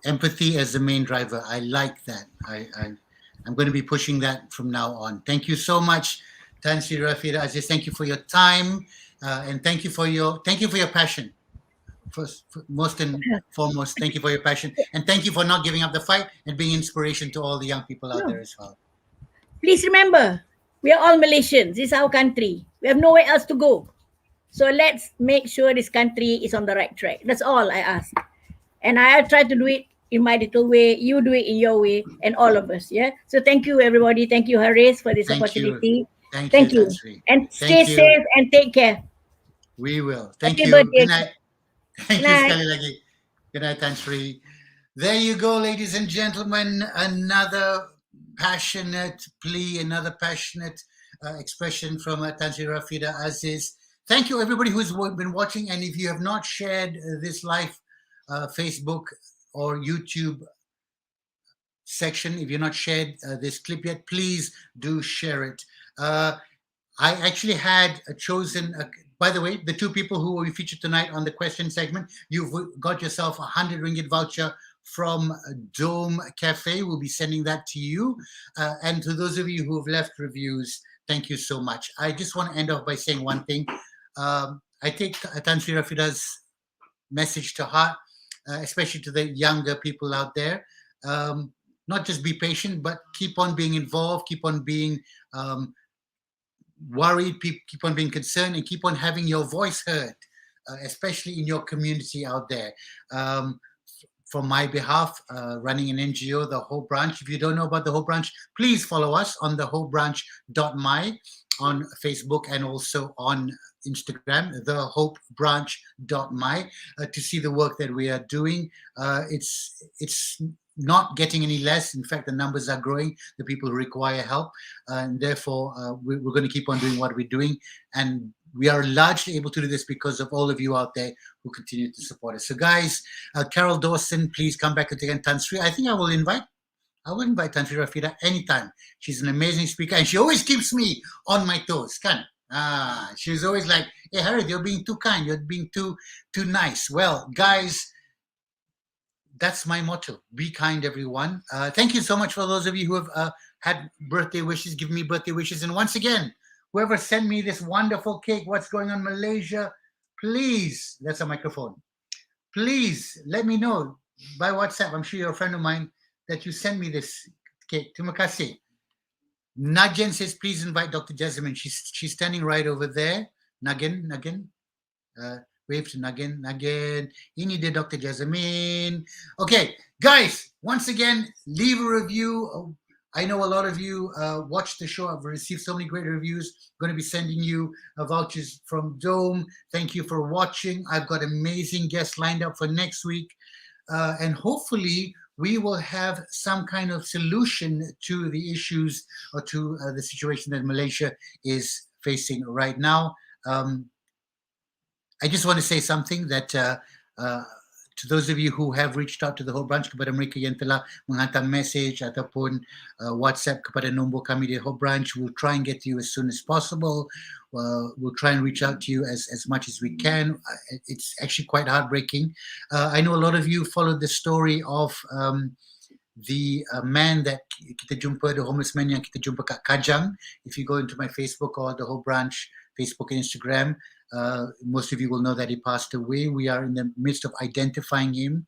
Empathy as the main driver. I like that. I'm going to be pushing that from now on. Thank you so much, Tan Sri Rafidah Aziz. Thank you for your time, and thank you for your passion. Most and foremost, thank you for your passion, and thank you for not giving up the fight and being inspiration to all the young people out there as well. Please remember, we are all Malaysians. This is our country. We have nowhere else to go. So let's make sure this country is on the right track. That's all I ask. And I try to do it in my little way. You do it in your way, and all of us. Yeah. So thank you, everybody. Thank you, Haris, for this opportunity. Thank you. And stay safe and take care. We will. Thank Happy you. birthday. Good night. Thank you, sekali lagi. Good night, Tan Sri. There you go, ladies and gentlemen. Another passionate plea, another passionate expression from Tan Sri Rafidah Aziz. Thank you, everybody who's been watching. And if you have not shared this live Facebook or YouTube section, if you're not shared this clip yet, please do share it. I actually had chosen, by the way, the two people who will be featured tonight on the question segment, you've got yourself a 100 ringgit voucher from Dome Cafe. We'll be sending that to you. And to those of you who have left reviews, thank you so much. I just want to end off by saying one thing. I take Tan Sri Rafidah's message to heart, especially to the younger people out there. Not just be patient, but keep on being involved, keep on being worried, keep on being concerned, and keep on having your voice heard, especially in your community out there. From my behalf, running an NGO, the Hope Branch. If you don't know about the Hope Branch, please follow us on the hopebranch.my on Facebook and also on Instagram, thehopebranch.my, to see the work that we are doing. It's not getting any less. In fact, the numbers are growing, the people who require help. And therefore, we're going to keep on doing what we're doing. And we are largely able to do this because of all of you out there who continue to support us. So guys, Carol Dawson, please come back again. Tan Sri, I think I will invite Tan Sri Rafidah anytime. She's an amazing speaker and she always keeps me on my toes. She's always like, hey, Harry, you're being too kind. You're being too nice. Well, guys, that's my motto. Be kind, everyone. Thank you so much for those of you who have had birthday wishes, give me birthday wishes. And once again, whoever sent me this wonderful cake, what's going on Malaysia, please, that's a microphone. Please let me know by WhatsApp. I'm sure you're a friend of mine that you send me this cake. Terima kasih. Nagen says, please invite Dr. Jasmine. She's standing right over there. Nagen. Wave to Nagen. Ini dia Dr. Jasmine. Okay, guys, once again, leave a review. I know a lot of you watched the show. I've received so many great reviews. I'm going to be sending you vouchers from Dome. Thank you for watching. I've got amazing guests lined up for next week. And hopefully, we will have some kind of solution to the issues or to the situation that Malaysia is facing right now. I just want to say something that to those of you who have reached out to the Hope Branch, kepada mereka yang telah menghantar message ataupun WhatsApp kepada nombor kami di Hope Branch, we'll try and get to you as soon as possible. We'll try and reach out to you as much as we can. It's actually quite heartbreaking. I know a lot of you followed the story of the man that kita jumpa, the homeless man yang kita jumpa kat Kajang. If you go into my Facebook or the Hope Branch Facebook and Instagram, most of you will know that he passed away. We are in the midst of identifying him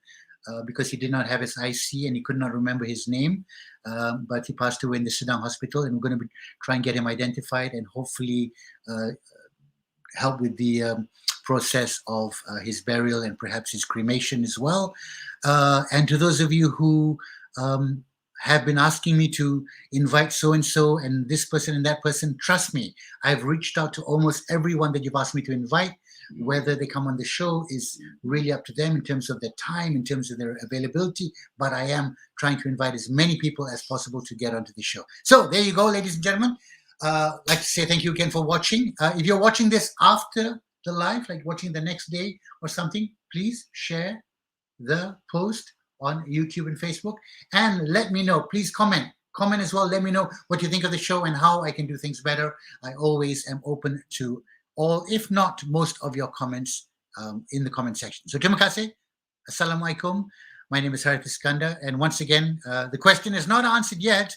because he did not have his IC and he could not remember his name. But he passed away in the Sedang Hospital, and we're going to try and get him identified and hopefully help with the process of his burial and perhaps his cremation as well. And to those of you who have been asking me to invite so-and-so and this person and that person, trust me, I've reached out to almost everyone that you've asked me to invite. Whether they come on the show is really up to them in terms of their time, in terms of their availability, but I am trying to invite as many people as possible to get onto the show. So there you go, ladies and gentlemen. I'd like to say thank you again for watching. If you're watching this after the live, like watching the next day or something, please share the post on YouTube and Facebook, and let me know. Please comment as well. Let me know what you think of the show and how I can do things better. I always am open to all, if not most of your comments in the comment section. So terima kasih. Assalamualaikum. My name is Rafidah Aziz, and once again, the question is not answered yet.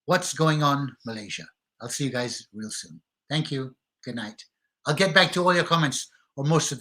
What's going on, Malaysia? I'll see you guys real soon. Thank you. Good night. I'll get back to all your comments, or most of them.